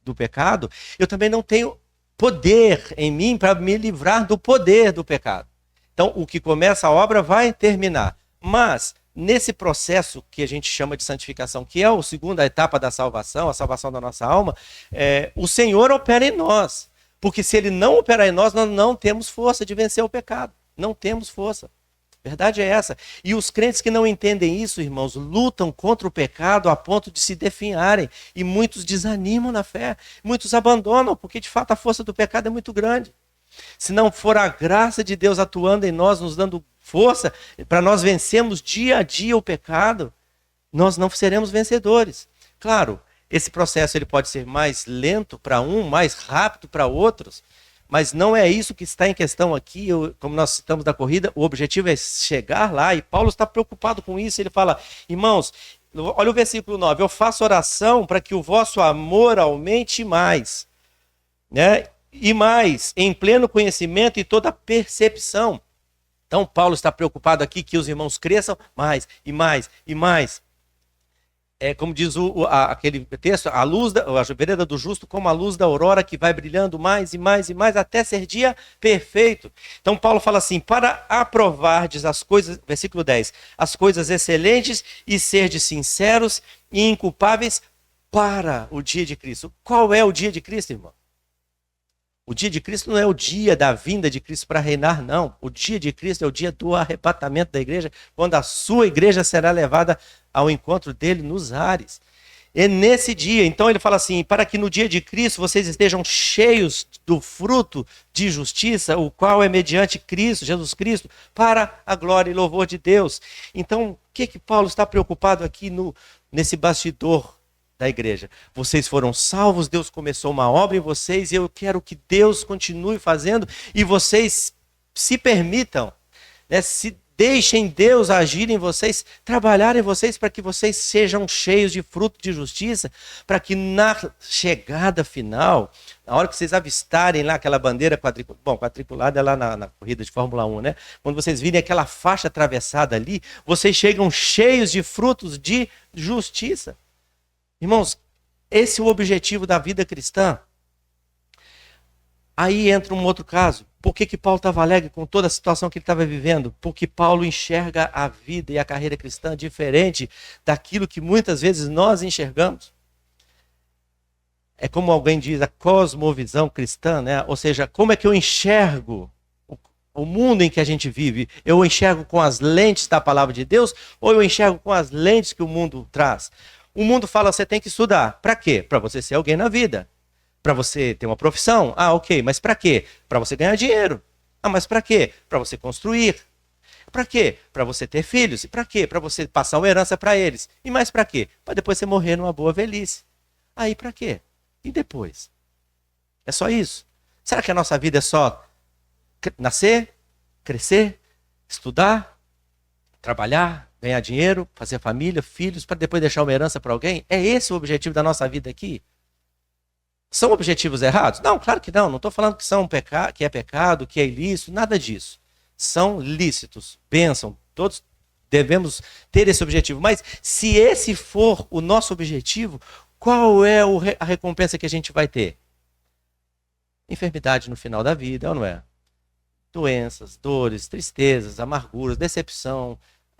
do pecado, eu também não tenho poder em mim para me livrar do poder do pecado. Então, o que começa a obra vai terminar. Mas, nesse processo que a gente chama de santificação, que é a segunda etapa da salvação, a salvação da nossa alma, o Senhor opera em nós. Porque se Ele não operar em nós, nós não temos força de vencer o pecado. Não temos força. Verdade é essa. E os crentes que não entendem isso, irmãos, lutam contra o pecado a ponto de se definharem. E muitos desanimam na fé. Muitos abandonam, porque de fato a força do pecado é muito grande. Se não for a graça de Deus atuando em nós, nos dando força para nós vencermos dia a dia o pecado, nós não seremos vencedores. Claro, esse processo ele pode ser mais lento para um, mais rápido para outros, mas não é isso que está em questão aqui. Como nós citamos da corrida, o objetivo é chegar lá, e Paulo está preocupado com isso. Ele fala, irmãos, olha o versículo 9, eu faço oração para que o vosso amor aumente mais, né? E mais, em pleno conhecimento e toda percepção. Então Paulo está preocupado aqui que os irmãos cresçam mais e mais e mais. Como diz aquele texto, a vereda do justo como a luz da aurora que vai brilhando mais e mais e mais até ser dia perfeito. Então Paulo fala assim, para aprovardes as coisas, versículo 10, as coisas excelentes e serdes sinceros e inculpáveis para o dia de Cristo. Qual é o dia de Cristo, irmão? O dia de Cristo não é o dia da vinda de Cristo para reinar, não. O dia de Cristo é o dia do arrebatamento da igreja, quando a sua igreja será levada ao encontro dele nos ares. É nesse dia, então ele fala assim, para que no dia de Cristo vocês estejam cheios do fruto de justiça, o qual é mediante Cristo, Jesus Cristo, para a glória e louvor de Deus. Então, o que Paulo está preocupado aqui nesse bastidor da igreja? Vocês foram salvos, Deus começou uma obra em vocês, e eu quero que Deus continue fazendo, e vocês se permitam, né, se deixem Deus agir em vocês, trabalhar em vocês, para que vocês sejam cheios de fruto de justiça, para que na chegada final, na hora que vocês avistarem lá aquela bandeira quadriculada é lá na corrida de Fórmula 1, né? Quando vocês virem aquela faixa atravessada ali, vocês chegam cheios de frutos de justiça. Irmãos, esse é o objetivo da vida cristã. Aí entra um outro caso. Por que Paulo estava alegre com toda a situação que ele estava vivendo? Porque Paulo enxerga a vida e a carreira cristã diferente daquilo que muitas vezes nós enxergamos. É como alguém diz, a cosmovisão cristã, né? Ou seja, como é que eu enxergo o mundo em que a gente vive? Eu enxergo com as lentes da palavra de Deus ou eu enxergo com as lentes que o mundo traz? O mundo fala, você tem que estudar. Para quê? Para você ser alguém na vida. Para você ter uma profissão. Ah, ok. Mas para quê? Para você ganhar dinheiro. Ah, mas para quê? Para você construir. Para quê? Para você ter filhos. E para quê? Para você passar uma herança para eles. E mais para quê? Para depois você morrer numa boa velhice. Aí para quê? E depois? É só isso? Será que a nossa vida é só nascer, crescer, estudar, Trabalhar, ganhar dinheiro, fazer família, filhos, para depois deixar uma herança para alguém? É esse o objetivo da nossa vida aqui? São objetivos errados? Não, claro que não. Não estou falando que é pecado, que é ilícito, nada disso. São lícitos, bênção. Todos devemos ter esse objetivo. Mas se esse for o nosso objetivo, qual é a recompensa que a gente vai ter? Enfermidade no final da vida, ou não é? Doenças, dores, tristezas, amarguras, decepção,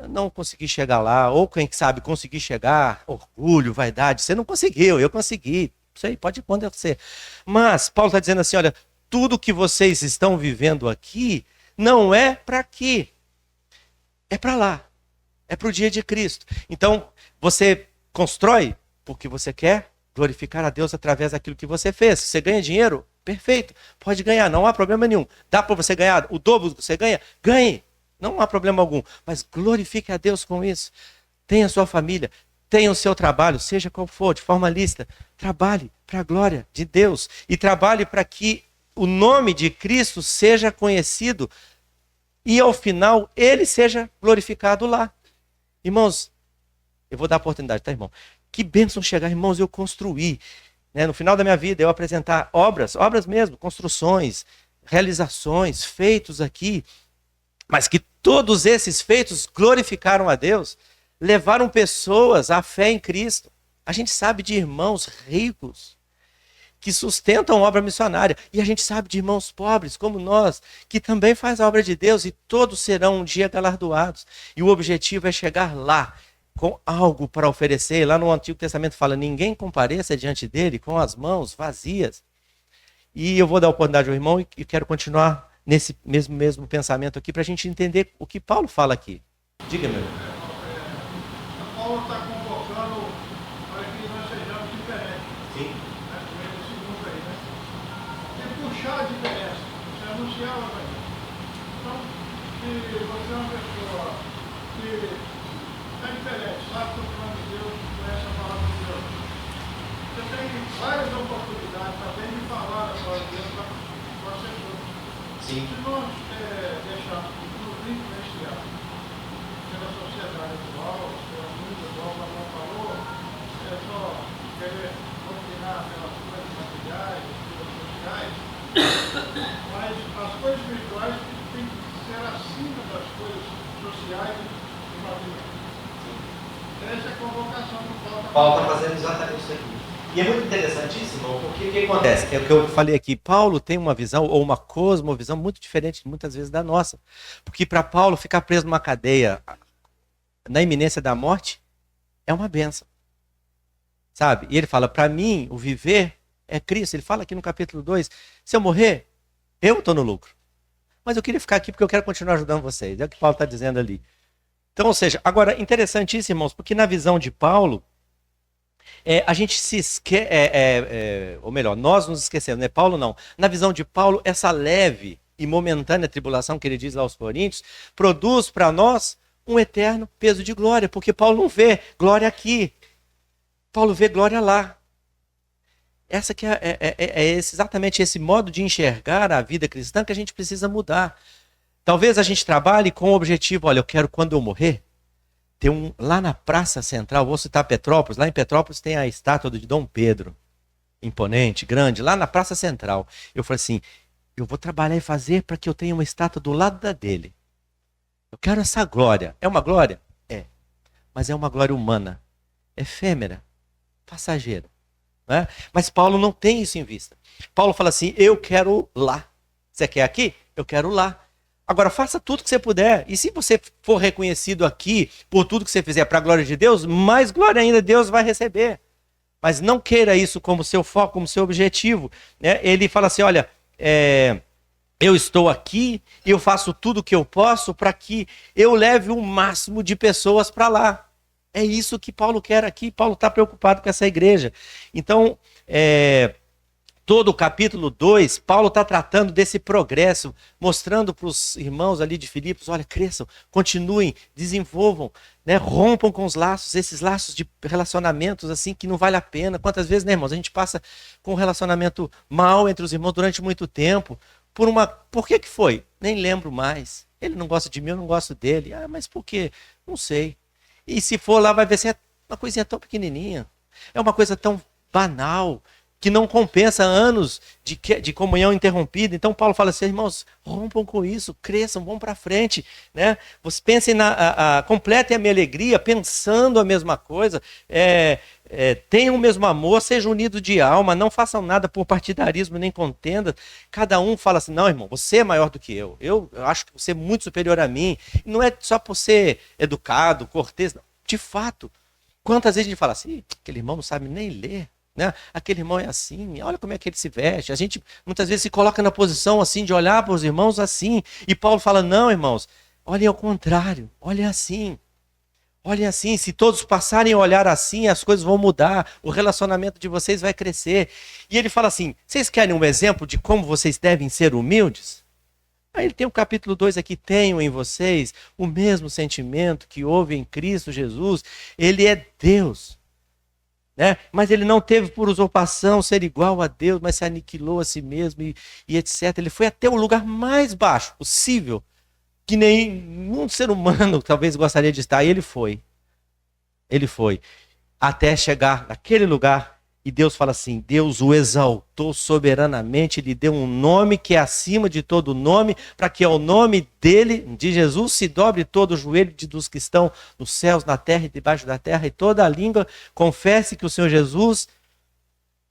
não conseguir chegar lá, ou quem sabe conseguir chegar, orgulho, vaidade. Você não conseguiu, eu consegui. Isso aí pode acontecer. Mas Paulo está dizendo assim, olha, tudo que vocês estão vivendo aqui não é para aqui. É para lá. É para o dia de Cristo. Então, você constrói porque você quer glorificar a Deus através daquilo que você fez. Se você ganha dinheiro, perfeito. Pode ganhar, não há problema nenhum. Dá para você ganhar o dobro que você ganha? Ganhe. Não há problema algum. Mas glorifique a Deus com isso. Tenha sua família. Tenha o seu trabalho, seja qual for, de forma lícita. Trabalhe para a glória de Deus. E trabalhe para que o nome de Cristo seja conhecido e, ao final, ele seja glorificado lá. Irmãos, eu vou dar a oportunidade, tá, irmão? Que bênção chegar, irmãos, eu construir. Né? No final da minha vida, eu apresentar obras mesmo, construções, realizações, feitos aqui. Mas que todos esses feitos glorificaram a Deus. Levaram pessoas à fé em Cristo. A gente sabe de irmãos ricos que sustentam obra missionária. E a gente sabe de irmãos pobres, como nós, que também faz a obra de Deus e todos serão um dia galardoados. E o objetivo é chegar lá com algo para oferecer. Lá no Antigo Testamento fala, ninguém compareça diante dele com as mãos vazias. E eu vou dar a oportunidade ao irmão e quero continuar nesse mesmo pensamento aqui para a gente entender o que Paulo fala aqui. Diga, meu irmão. Paulo está convocando para que nós sejamos diferentes. Sim. Né? Esse mundo aí, né? E puxar a diferença, você anunciar o evangelho. Então, se você é uma pessoa que é diferente, sabe que o plano de Deus, conhece a palavra de Deus, você tem várias oportunidades também de falar a palavra de Deus para as pessoas. Sim. Se nós deixarmos tudo influenciar pela sociedade atual, igual o Ramon falou, é só querer opinar pelas coisas materiais, pelas sociais, mas as coisas espirituais têm que ser acima das coisas sociais e materiais. Essa é a convocação do Paulo está fazendo exatamente isso aqui. E é muito interessantíssimo, porque o que acontece? É o que eu falei aqui, Paulo tem uma visão, ou uma cosmovisão muito diferente, muitas vezes, da nossa. Porque para Paulo, ficar preso numa cadeia na iminência da morte é uma bênção. Sabe? E ele fala, para mim, o viver é Cristo. Ele fala aqui no capítulo 2, se eu morrer, eu estou no lucro. Mas eu queria ficar aqui porque eu quero continuar ajudando vocês. É o que Paulo está dizendo ali. Então, ou seja, agora, interessantíssimo, irmãos, porque na visão de Paulo, a gente se esquece, ou melhor, nós nos esquecemos, né? Paulo não. Na visão de Paulo, essa leve e momentânea tribulação que ele diz lá aos Coríntios, produz para nós um eterno peso de glória, porque Paulo não vê glória aqui, Paulo vê glória lá. Essa que exatamente esse modo de enxergar a vida cristã que a gente precisa mudar. Talvez a gente trabalhe com o objetivo, olha, eu quero quando eu morrer, ter lá na Praça Central, vou citar Petrópolis, lá em Petrópolis tem a estátua de Dom Pedro, imponente, grande, lá na Praça Central. Eu falei assim, eu vou trabalhar e fazer para que eu tenha uma estátua do lado da dele. Eu quero essa glória. É uma glória? É. Mas é uma glória humana, efêmera, passageira. Né? Mas Paulo não tem isso em vista. Paulo fala assim, eu quero lá. Você quer aqui? Eu quero lá. Agora, faça tudo que você puder. E se você for reconhecido aqui por tudo que você fizer para a glória de Deus, mais glória ainda Deus vai receber. Mas não queira isso como seu foco, como seu objetivo. Né? Ele fala assim, olha, eu estou aqui e eu faço tudo o que eu posso para que eu leve o máximo de pessoas para lá. É isso que Paulo quer aqui. Paulo está preocupado com essa igreja. Então, todo o capítulo 2, Paulo está tratando desse progresso, mostrando para os irmãos ali de Filipos, olha, cresçam, continuem, desenvolvam, né, rompam com os laços, esses laços de relacionamentos assim que não vale a pena. Quantas vezes, né, irmãos, a gente passa com um relacionamento mal entre os irmãos durante muito tempo, Por que foi? Nem lembro mais. Ele não gosta de mim, eu não gosto dele. Ah, mas por quê? Não sei. E se for lá, vai ver se é uma coisinha tão pequenininha. É uma coisa tão banal, que não compensa anos de comunhão interrompida. Então Paulo fala assim, irmãos, rompam com isso, cresçam, vão para frente, né? Vocês pensem completem a minha alegria, pensando a mesma coisa, tenham o mesmo amor, sejam unidos de alma, não façam nada por partidarismo nem contenda. Cada um fala assim, não, irmão, você é maior do que eu acho que você é muito superior a mim. E não é só por ser educado, cortês, não. De fato, quantas vezes a gente fala assim, aquele irmão não sabe nem ler, né? Aquele irmão é assim, olha como é que ele se veste. A gente muitas vezes se coloca na posição assim de olhar para os irmãos assim. E Paulo fala, não, irmãos, olhem ao contrário, olhem assim. Olhem assim, se todos passarem a olhar assim, as coisas vão mudar, o relacionamento de vocês vai crescer. E ele fala assim, vocês querem um exemplo de como vocês devem ser humildes? Aí ele tem o capítulo 2 aqui, tenham em vocês o mesmo sentimento que houve em Cristo Jesus. Ele é Deus, né? Mas ele não teve por usurpação ser igual a Deus, mas se aniquilou a si mesmo e etc. Ele foi até o lugar mais baixo possível, que nenhum ser humano talvez gostaria de estar. E ele foi. Ele foi. Até chegar naquele lugar. E Deus fala assim, Deus o exaltou soberanamente, lhe deu um nome que é acima de todo nome, para que ao nome dele, de Jesus, se dobre todo o joelho dos que estão nos céus, na terra e debaixo da terra, e toda a língua confesse que o Senhor Jesus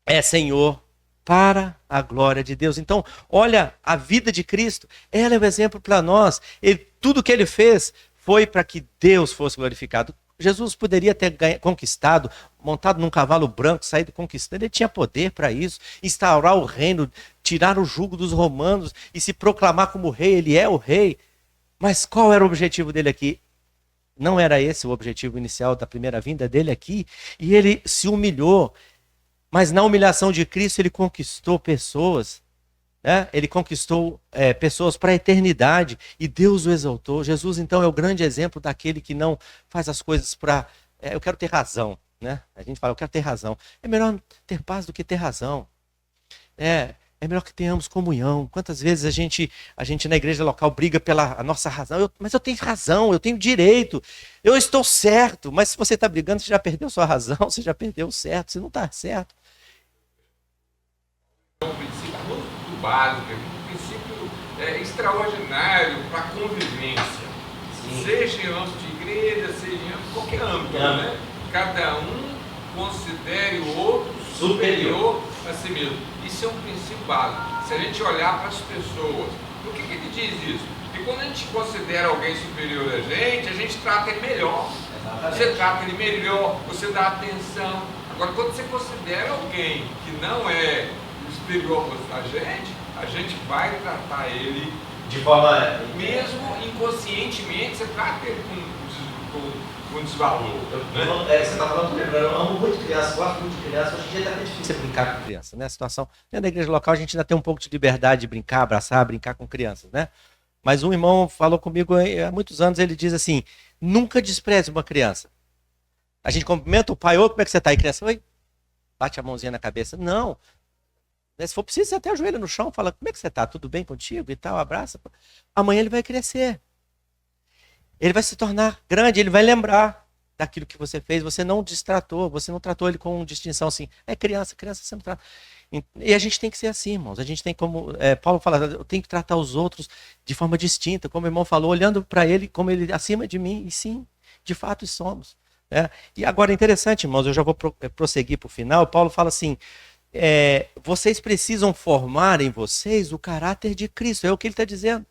é Senhor, para a glória de Deus. Então, olha a vida de Cristo, ela é o exemplo para nós. Tudo que ele fez foi para que Deus fosse glorificado. Jesus poderia ter conquistado, montado num cavalo branco, saído conquistando, ele tinha poder para isso, instaurar o reino, tirar o jugo dos romanos e se proclamar como rei, ele é o rei. Mas qual era o objetivo dele aqui? Não era esse o objetivo inicial da primeira vinda dele aqui, e ele se humilhou, mas na humilhação de Cristo ele conquistou pessoas, né? Ele conquistou pessoas para a eternidade e Deus o exaltou. Jesus, então, é o grande exemplo daquele que não faz as coisas para... eu quero ter razão, né? A gente fala, eu quero ter razão. É melhor ter paz do que ter razão. É melhor que tenhamos comunhão. Quantas vezes a gente na igreja local briga pela nossa razão. Mas eu tenho razão, eu tenho direito, eu estou certo. Mas se você está brigando, você já perdeu sua razão, você já perdeu o certo, você não está certo. Um princípio muito básico, um princípio extraordinário para a convivência. Sim. Seja em âmbito de igreja, seja em âmbito de qualquer âmbito, né? Cada um considere o outro superior a si mesmo. Isso é um princípio básico. Se a gente olhar para as pessoas, por que ele diz isso? Porque quando a gente considera alguém superior a gente trata ele melhor. Exatamente. Você trata ele melhor, você dá atenção. Agora, quando você considera alguém que não é superior a gente vai tratar ele de forma... Mesmo inconscientemente, você trata ele com desvalor. Você está falando, eu amo muito criança, gosto muito de criança. Hoje em dia é até difícil você brincar com criança, né? A situação, dentro da igreja local, a gente ainda tem um pouco de liberdade de brincar, abraçar, brincar com crianças, né? Mas um irmão falou comigo há muitos anos, ele diz assim, nunca despreze uma criança. A gente cumprimenta o pai, ô, como é que você está aí, criança? Oi, bate a mãozinha na cabeça. Não. Se for preciso, você até ajoelha no chão, fala, como é que você está? Tudo bem contigo e tal, abraça. Amanhã ele vai crescer. Ele vai se tornar grande, ele vai lembrar daquilo que você fez. Você não destratou, você não tratou ele com distinção assim. É criança você não trata. E a gente tem que ser assim, irmãos. A gente tem como... Paulo fala, eu tenho que tratar os outros de forma distinta. Como o irmão falou, olhando para ele como ele acima de mim. E sim, de fato somos. Né? E agora, interessante, irmãos, eu já vou prosseguir para o final. Paulo fala assim, vocês precisam formar em vocês o caráter de Cristo. É o que ele está dizendo.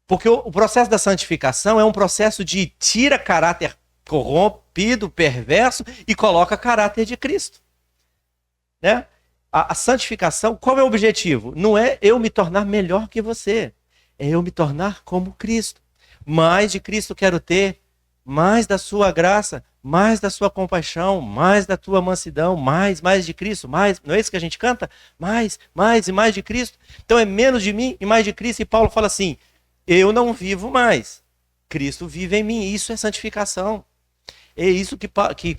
Porque o processo da santificação é um processo de tira caráter corrompido, perverso e coloca caráter de Cristo. Né? A santificação, qual é o objetivo? Não é eu me tornar melhor que você, é eu me tornar como Cristo. Mais de Cristo quero ter, mais da sua graça, mais da sua compaixão, mais da tua mansidão, mais de Cristo, mais, não é isso que a gente canta? Mais e mais de Cristo. Então é menos de mim e mais de Cristo. E Paulo fala assim, eu não vivo mais, Cristo vive em mim. Isso é santificação. É isso que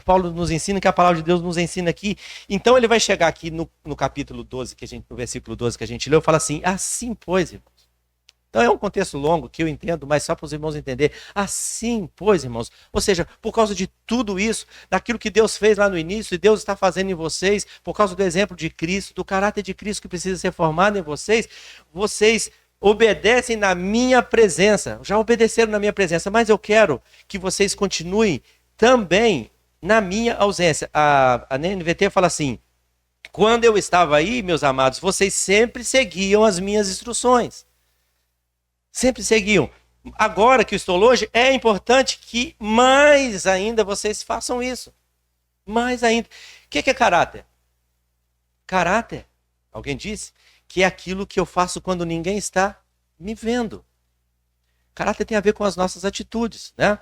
Paulo nos ensina, que a palavra de Deus nos ensina aqui. Então ele vai chegar aqui no capítulo 12, no versículo 12 que a gente leu, fala assim, assim pois, irmãos. Então é um contexto longo que eu entendo, mas só para os irmãos entenderem. Assim pois, irmãos. Ou seja, por causa de tudo isso, daquilo que Deus fez lá no início, e Deus está fazendo em vocês, por causa do exemplo de Cristo, do caráter de Cristo que precisa ser formado em vocês, vocês obedecem na minha presença. Já obedeceram na minha presença, mas eu quero que vocês continuem também na minha ausência. A NVT fala assim, quando eu estava aí, meus amados, vocês sempre seguiam as minhas instruções. Sempre seguiam. Agora que eu estou longe, é importante que mais ainda vocês façam isso. Mais ainda. O que é caráter? Caráter, alguém disse, que é aquilo que eu faço quando ninguém está me vendo. Caráter tem a ver com as nossas atitudes, né?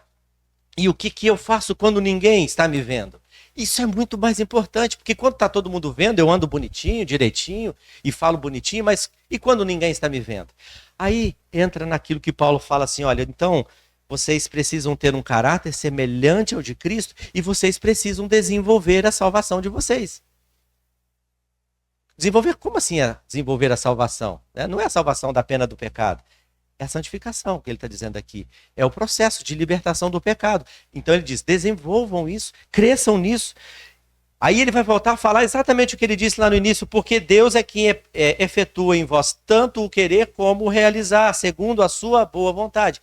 E o que eu faço quando ninguém está me vendo? Isso é muito mais importante, porque quando está todo mundo vendo, eu ando bonitinho, direitinho, e falo bonitinho, mas e quando ninguém está me vendo? Aí entra naquilo que Paulo fala assim, olha, então vocês precisam ter um caráter semelhante ao de Cristo e vocês precisam desenvolver a salvação de vocês. Desenvolver, como assim é desenvolver a salvação? Não é a salvação da pena do pecado. É a santificação que ele está dizendo aqui. É o processo de libertação do pecado. Então ele diz, desenvolvam isso, cresçam nisso. Aí ele vai voltar a falar exatamente o que ele disse lá no início, porque Deus é quem efetua em vós tanto o querer como o realizar, segundo a sua boa vontade.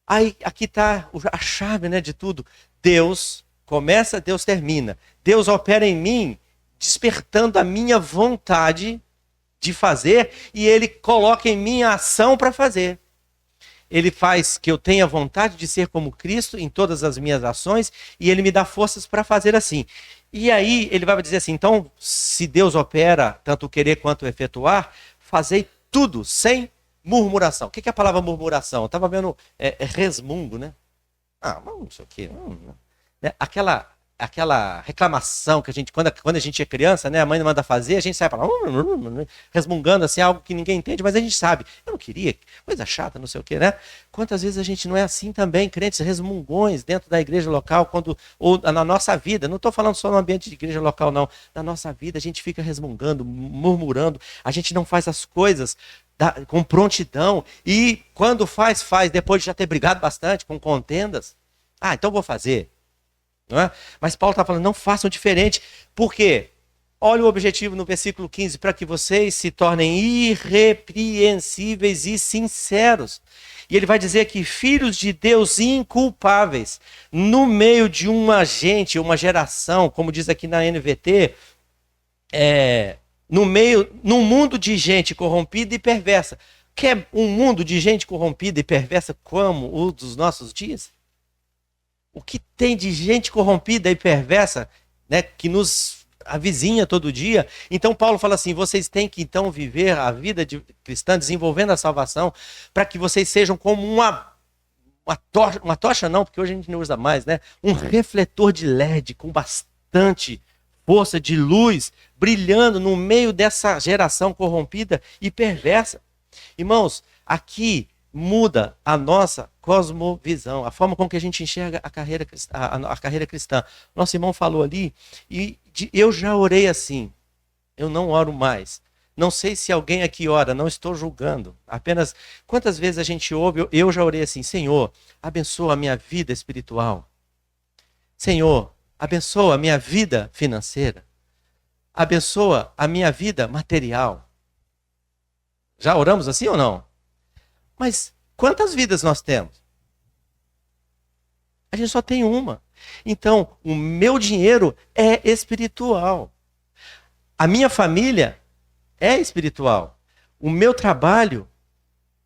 Aí aqui está a chave, né, de tudo. Deus começa, Deus termina. Deus opera em mim, despertando a minha vontade de fazer, e ele coloca em mim a ação para fazer. Ele faz que eu tenha vontade de ser como Cristo em todas as minhas ações, e ele me dá forças para fazer assim. E aí ele vai dizer assim, então, se Deus opera tanto o querer quanto o efetuar, fazei tudo sem murmuração. O que é a palavra murmuração? Eu estava vendo resmungo, né? Não sei o quê. Aquela reclamação que a gente, quando a gente é criança, né, a mãe manda fazer, a gente sai para lá, resmungando assim, algo que ninguém entende, mas a gente sabe. Eu não queria, coisa chata, não sei o quê, né? Quantas vezes a gente não é assim também, crentes resmungões dentro da igreja local, ou na nossa vida, não estou falando só no ambiente de igreja local, não. Na nossa vida a gente fica resmungando, murmurando, a gente não faz as coisas com prontidão, e quando faz, depois de já ter brigado bastante, com contendas. Então vou fazer. Não é? Mas Paulo está falando, não façam diferente. Por quê? Olha o objetivo no versículo 15, para que vocês se tornem irrepreensíveis e sinceros. E ele vai dizer que filhos de Deus inculpáveis, no meio de uma geração, como diz aqui na NVT, num mundo de gente corrompida e perversa. Quer um mundo de gente corrompida e perversa como o dos nossos dias? O que tem de gente corrompida e perversa, né, que nos avizinha todo dia? Então Paulo fala assim, vocês têm que então viver a vida cristã, desenvolvendo a salvação, para que vocês sejam como uma tocha não, porque hoje a gente não usa mais, né? Um refletor de LED com bastante força de luz, brilhando no meio dessa geração corrompida e perversa. Irmãos, aqui muda a nossa cosmovisão, a forma com que a gente enxerga a carreira cristã. Nosso irmão falou ali, e eu já orei assim, eu não oro mais. Não sei se alguém aqui ora, não estou julgando. Apenas, quantas vezes a gente ouve, eu já orei assim, Senhor, abençoa a minha vida espiritual. Senhor, abençoa a minha vida financeira. Abençoa a minha vida material. Já oramos assim ou não? Mas quantas vidas nós temos? A gente só tem uma. Então, o meu dinheiro é espiritual. A minha família é espiritual. O meu trabalho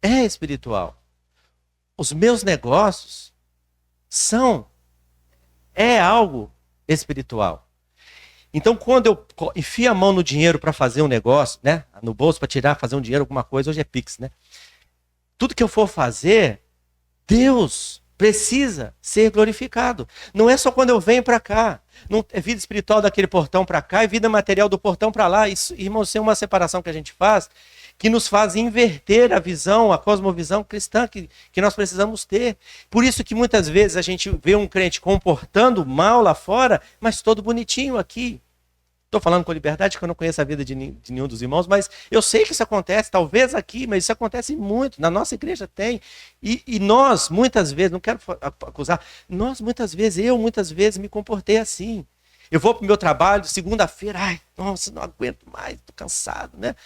é espiritual. Os meus negócios é algo espiritual. Então, quando eu enfio a mão no dinheiro para fazer um negócio, né, no bolso para fazer um dinheiro, alguma coisa, hoje é Pix, né? Tudo que eu for fazer, Deus precisa ser glorificado. Não é só quando eu venho para cá. Não é vida espiritual daquele portão para cá e vida material do portão para lá. Isso, irmãos, isso é uma separação que a gente faz que nos fazem inverter a visão, a cosmovisão cristã que nós precisamos ter. Por isso que muitas vezes a gente vê um crente comportando mal lá fora, mas todo bonitinho aqui. Estou falando com liberdade, que eu não conheço a vida de nenhum dos irmãos, mas eu sei que isso acontece, talvez aqui, mas isso acontece muito. Na nossa igreja tem. E nós, muitas vezes, não quero acusar, muitas vezes me comportei assim. Eu vou para o meu trabalho, segunda-feira, ai, nossa, não aguento mais, estou cansado, né?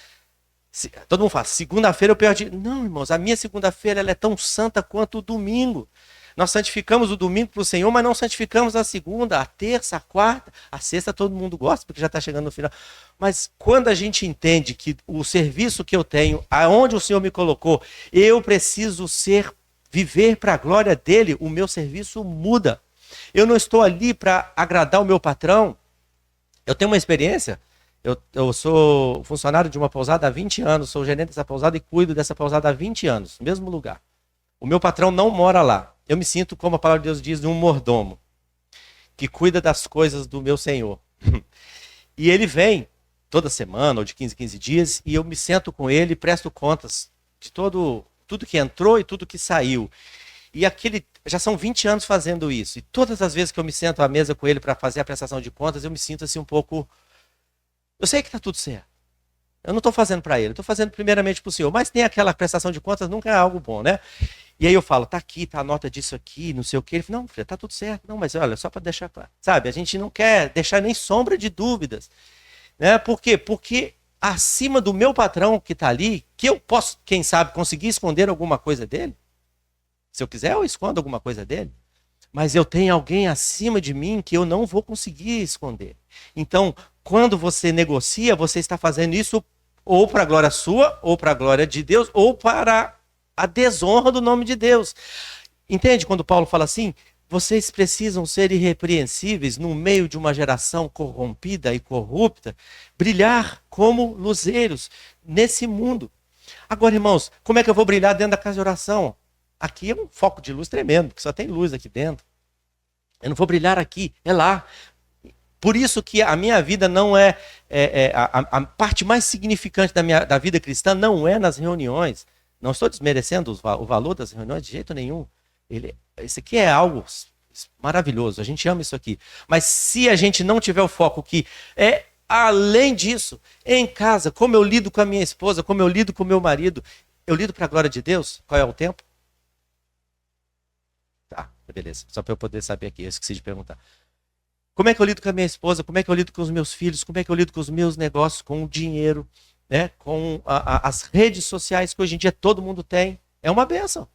Todo mundo fala, segunda-feira é o pior dia. Não, irmãos, a minha segunda-feira ela é tão santa quanto o domingo. Nós santificamos o domingo para o Senhor, mas não santificamos a segunda, a terça, a quarta, a sexta todo mundo gosta, porque já está chegando no final. Mas quando a gente entende que o serviço que eu tenho, aonde o Senhor me colocou, eu preciso viver para a glória dele, o meu serviço muda. Eu não estou ali para agradar o meu patrão. Eu tenho uma experiência, eu sou funcionário de uma pousada há 20 anos, sou gerente dessa pousada e cuido dessa pousada há 20 anos, no mesmo lugar. O meu patrão não mora lá. Eu me sinto, como a palavra de Deus diz, de um mordomo que cuida das coisas do meu Senhor. E ele vem toda semana, ou de 15 em 15 dias, e eu me sento com ele e presto contas de tudo que entrou e tudo que saiu. E já são 20 anos fazendo isso. E todas as vezes que eu me sento à mesa com ele para fazer a prestação de contas, eu me sinto assim um pouco... Eu sei que está tudo certo. Eu não estou fazendo para ele, estou fazendo primeiramente para o Senhor. Mas tem aquela prestação de contas, nunca é algo bom, né? E aí eu falo, tá aqui, tá a nota disso aqui, não sei o quê. Ele fala, não, filho, tá tudo certo. Não, mas olha, só para deixar claro. Sabe, a gente não quer deixar nem sombra de dúvidas. Né? Por quê? Porque acima do meu patrão que está ali, que eu posso, quem sabe, conseguir esconder alguma coisa dele. Se eu quiser, eu escondo alguma coisa dele. Mas eu tenho alguém acima de mim que eu não vou conseguir esconder. Então, quando você negocia, você está fazendo isso ou para a glória sua, ou para a glória de Deus, ou para a desonra do nome de Deus. Entende quando Paulo fala assim? Vocês precisam ser irrepreensíveis no meio de uma geração corrompida e corrupta, brilhar como luzeiros nesse mundo. Agora, irmãos, como é que eu vou brilhar dentro da casa de oração? Aqui é um foco de luz tremendo, porque só tem luz aqui dentro. Eu não vou brilhar aqui, é lá. Por isso que a minha vida não a parte mais significante da vida cristã não é nas reuniões. Não estou desmerecendo o valor das reuniões de jeito nenhum. Isso aqui é algo maravilhoso, a gente ama isso aqui. Mas se a gente não tiver o foco que é além disso, em casa, como eu lido com a minha esposa, como eu lido com o meu marido, eu lido para a glória de Deus? Qual é o tempo? Tá, beleza. Só para eu poder saber aqui, eu esqueci de perguntar. Como é que eu lido com a minha esposa? Como é que eu lido com os meus filhos? Como é que eu lido com os meus negócios, com o dinheiro, né? Com as redes sociais que hoje em dia todo mundo tem? É uma bênção.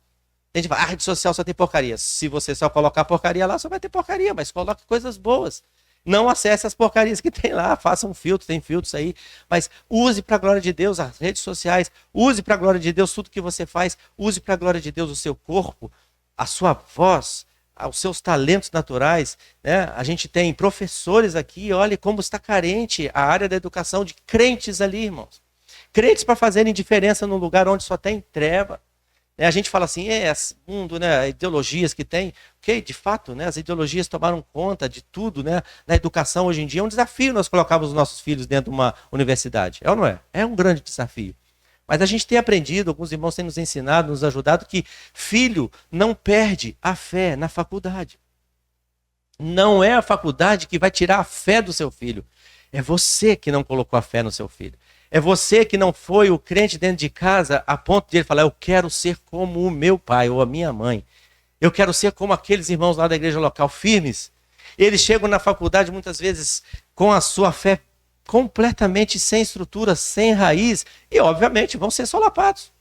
Tem gente que fala, a rede social só tem porcaria. Se você só colocar porcaria lá, só vai ter porcaria, mas coloque coisas boas. Não acesse as porcarias que tem lá, faça um filtro, tem filtros aí, mas use para a glória de Deus as redes sociais, use para a glória de Deus tudo que você faz, use para a glória de Deus o seu corpo, a sua voz, os seus talentos naturais, né? A gente tem professores aqui, olha como está carente a área da educação de crentes ali, irmãos. Crentes para fazerem diferença num lugar onde só tem treva. A gente fala assim, esse mundo, né, ideologias que tem, ok, de fato, né, as ideologias tomaram conta de tudo, né, na educação hoje em dia. É um desafio nós colocarmos os nossos filhos dentro de uma universidade, é ou não é? É um grande desafio. Mas a gente tem aprendido, alguns irmãos têm nos ensinado, nos ajudado, que filho não perde a fé na faculdade. Não é a faculdade que vai tirar a fé do seu filho. É você que não colocou a fé no seu filho. É você que não foi o crente dentro de casa a ponto de ele falar, eu quero ser como o meu pai ou a minha mãe. Eu quero ser como aqueles irmãos lá da igreja local, firmes. Eles chegam na faculdade muitas vezes com a sua fé completamente sem estrutura, sem raiz, e obviamente vão ser solapados.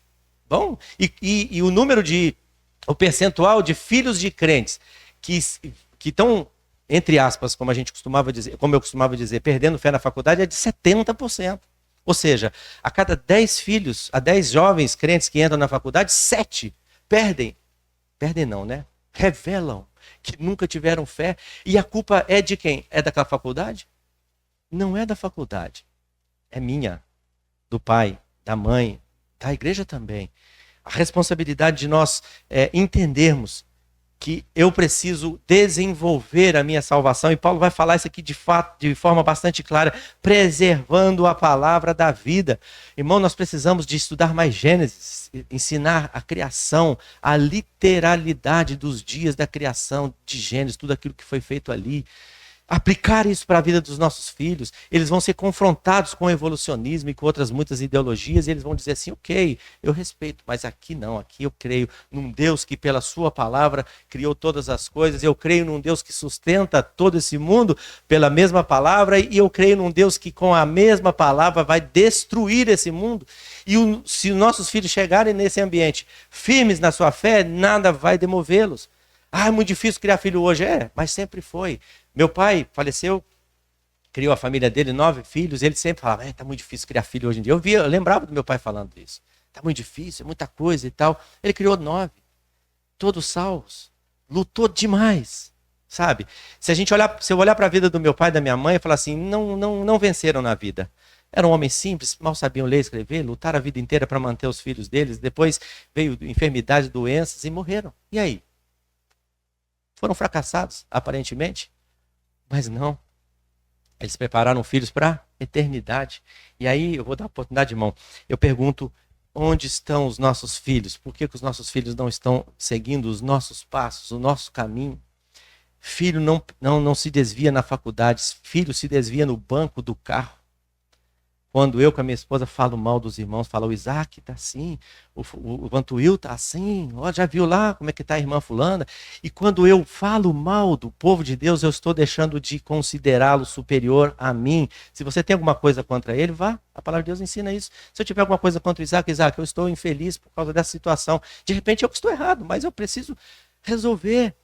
Bom, e o percentual de filhos de crentes que estão, entre aspas, como eu costumava dizer, perdendo fé na faculdade é de 70%. Ou seja, a cada 10 filhos, a 10 jovens crentes que entram na faculdade, 7 perdem não, né? Revelam que nunca tiveram fé. E a culpa é de quem? É daquela faculdade? Não é da faculdade. É minha, do pai, da mãe, da igreja também. A responsabilidade de nós entendermos que eu preciso desenvolver a minha salvação, e Paulo vai falar isso aqui de fato, de forma bastante clara, preservando a palavra da vida. Irmão, nós precisamos de estudar mais Gênesis, ensinar a criação, a literalidade dos dias da criação de Gênesis, tudo aquilo que foi feito ali. Aplicar isso para a vida dos nossos filhos. Eles vão ser confrontados com o evolucionismo e com outras muitas ideologias, e eles vão dizer assim, ok, eu respeito, mas aqui não, aqui eu creio num Deus que pela sua palavra criou todas as coisas, eu creio num Deus que sustenta todo esse mundo pela mesma palavra, e eu creio num Deus que com a mesma palavra vai destruir esse mundo. E se os nossos filhos chegarem nesse ambiente firmes na sua fé, nada vai demovê-los. Ah, é muito difícil criar filho hoje. É, mas sempre foi. Meu pai faleceu, criou a família dele, 9 filhos, ele sempre falava, está muito difícil criar filho hoje em dia. Eu lembrava do meu pai falando isso. Está muito difícil, é muita coisa e tal. Ele criou 9, todos salvos, lutou demais, sabe? Se eu olhar para a vida do meu pai e da minha mãe e falar assim, não venceram na vida. Eram homens simples, mal sabiam ler e escrever, lutaram a vida inteira para manter os filhos deles, depois veio enfermidade, doenças e morreram. E aí? Foram fracassados, aparentemente? Mas não. Eles prepararam filhos para a eternidade. E aí, eu vou dar a oportunidade, irmão. Eu pergunto, onde estão os nossos filhos? Por que os nossos filhos não estão seguindo os nossos passos, o nosso caminho? Filho não se desvia na faculdade. Filho se desvia no banco do carro. Quando eu com a minha esposa falo mal dos irmãos, falo, o Isaac está assim, o Vantuil está assim, ó, já viu lá como é que está a irmã fulana? E quando eu falo mal do povo de Deus, eu estou deixando de considerá-lo superior a mim. Se você tem alguma coisa contra ele, vá, a palavra de Deus ensina isso. Se eu tiver alguma coisa contra o Isaac, eu estou infeliz por causa dessa situação. De repente eu estou errado, mas eu preciso resolver.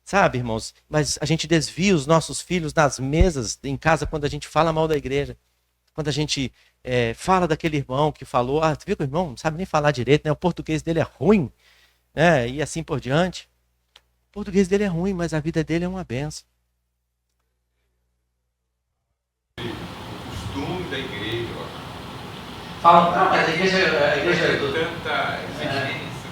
Sabe, irmãos? Mas a gente desvia os nossos filhos nas mesas, em casa, quando a gente fala mal da igreja. Quando a gente fala daquele irmão que falou, tu viu que o irmão não sabe nem falar direito, né? O português dele é ruim, né? E assim por diante. O português dele é ruim, mas a vida dele é uma benção. O costume da igreja, Falam, não, mas a igreja tanta exigência,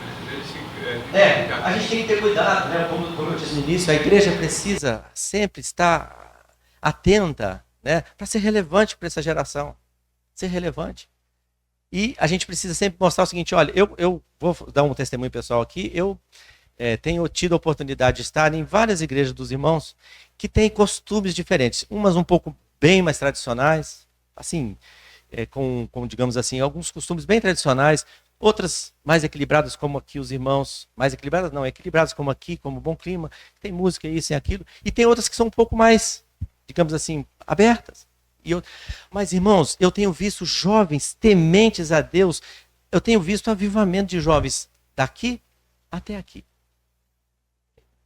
né? a gente tem que ter cuidado, né? Como eu disse no início, a igreja precisa sempre estar atenta, né, para ser relevante para essa geração, ser relevante. E a gente precisa sempre mostrar o seguinte, olha, eu vou dar um testemunho pessoal aqui, eu tenho tido a oportunidade de estar em várias igrejas dos irmãos que têm costumes diferentes, umas um pouco bem mais tradicionais, assim, com digamos assim, alguns costumes bem tradicionais, outras mais equilibradas como aqui os irmãos, mais equilibradas não, equilibradas como aqui, como Bom Clima, tem música isso e aquilo, e tem outras que são um pouco mais, digamos assim, abertas. Mas, irmãos, eu tenho visto jovens tementes a Deus, eu tenho visto avivamento de jovens daqui até aqui.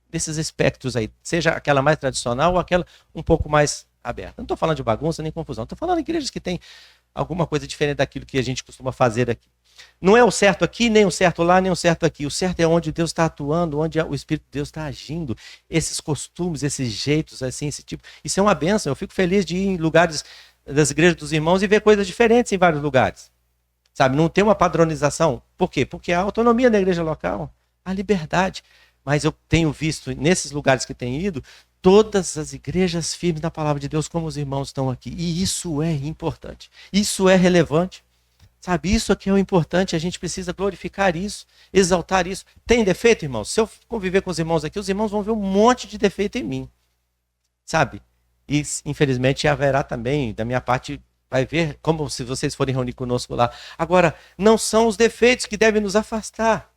Desses espectros aí, seja aquela mais tradicional ou aquela um pouco mais aberta. Não estou falando de bagunça nem confusão, estou falando de igrejas que têm alguma coisa diferente daquilo que a gente costuma fazer aqui. Não é o certo aqui, nem o certo lá, nem o certo aqui. O certo é onde Deus está atuando, onde o Espírito de Deus está agindo. Esses costumes, esses jeitos, assim, esse tipo. Isso é uma bênção. Eu fico feliz de ir em lugares das igrejas dos irmãos e ver coisas diferentes em vários lugares. Sabe, não tem uma padronização. Por quê? Porque há autonomia da igreja local, há liberdade. Mas eu tenho visto, nesses lugares que tenho ido, todas as igrejas firmes na palavra de Deus, como os irmãos estão aqui. E isso é importante. Isso é relevante. Sabe, isso aqui é o importante, a gente precisa glorificar isso, exaltar isso. Tem defeito, irmãos? Se eu conviver com os irmãos aqui, os irmãos vão ver um monte de defeito em mim. Sabe? E, infelizmente, haverá também, da minha parte, vai ver, como se vocês forem reunir conosco lá. Agora, não são os defeitos que devem nos afastar.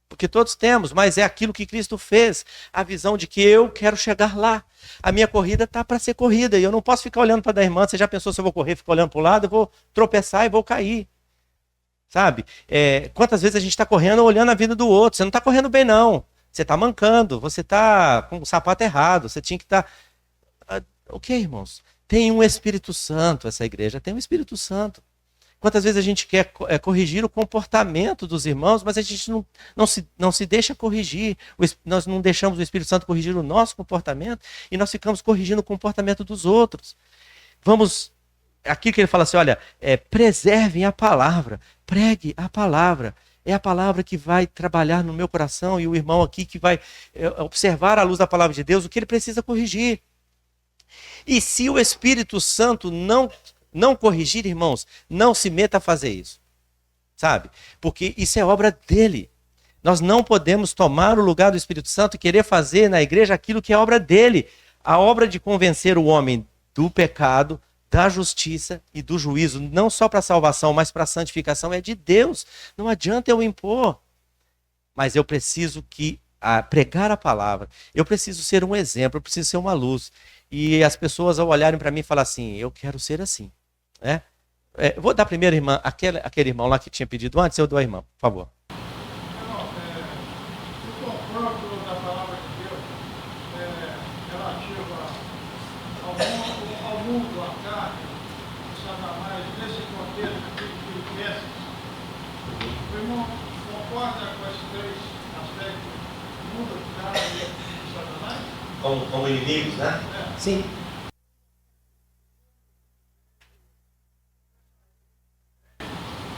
Porque todos temos, mas é aquilo que Cristo fez. A visão de que eu quero chegar lá. A minha corrida está para ser corrida. E eu não posso ficar olhando para a irmã. Você já pensou se eu vou correr, ficar olhando para o lado? Eu vou tropeçar e vou cair. Sabe? Quantas vezes a gente está correndo olhando a vida do outro? Você não está correndo bem, não. Você está mancando. Você está com o sapato errado. Você tinha que estar... Ok, irmãos. Tem um Espírito Santo, essa igreja. Tem um Espírito Santo. Quantas vezes a gente quer corrigir o comportamento dos irmãos, mas a gente não se deixa corrigir. Nós não deixamos o Espírito Santo corrigir o nosso comportamento e nós ficamos corrigindo o comportamento dos outros. Vamos, aqui que ele fala assim, olha, preservem a palavra, pregue a palavra, é a palavra que vai trabalhar no meu coração e o irmão aqui que vai observar à luz da palavra de Deus o que ele precisa corrigir. E se o Espírito Santo não corrigir, irmãos, não se meta a fazer isso, sabe? Porque isso é obra dele. Nós não podemos tomar o lugar do Espírito Santo e querer fazer na igreja aquilo que é obra dele. A obra de convencer o homem do pecado, da justiça e do juízo, não só para a salvação, mas para a santificação, é de Deus. Não adianta eu impor. Mas eu preciso pregar a palavra. Eu preciso ser um exemplo, eu preciso ser uma luz. E as pessoas, ao olharem para mim, falam assim, eu quero ser assim. Né? Vou dar primeiro, irmã, aquele irmão lá que tinha pedido antes, eu dou a irmã, por favor. O confronto da palavra de Deus relativo ao mundo, à carne, a Satanás, nesse contexto de Filipenses, o irmão concorda com esses três aspectos: mundo, carne e Satanás? Como inimigos, né? Sim.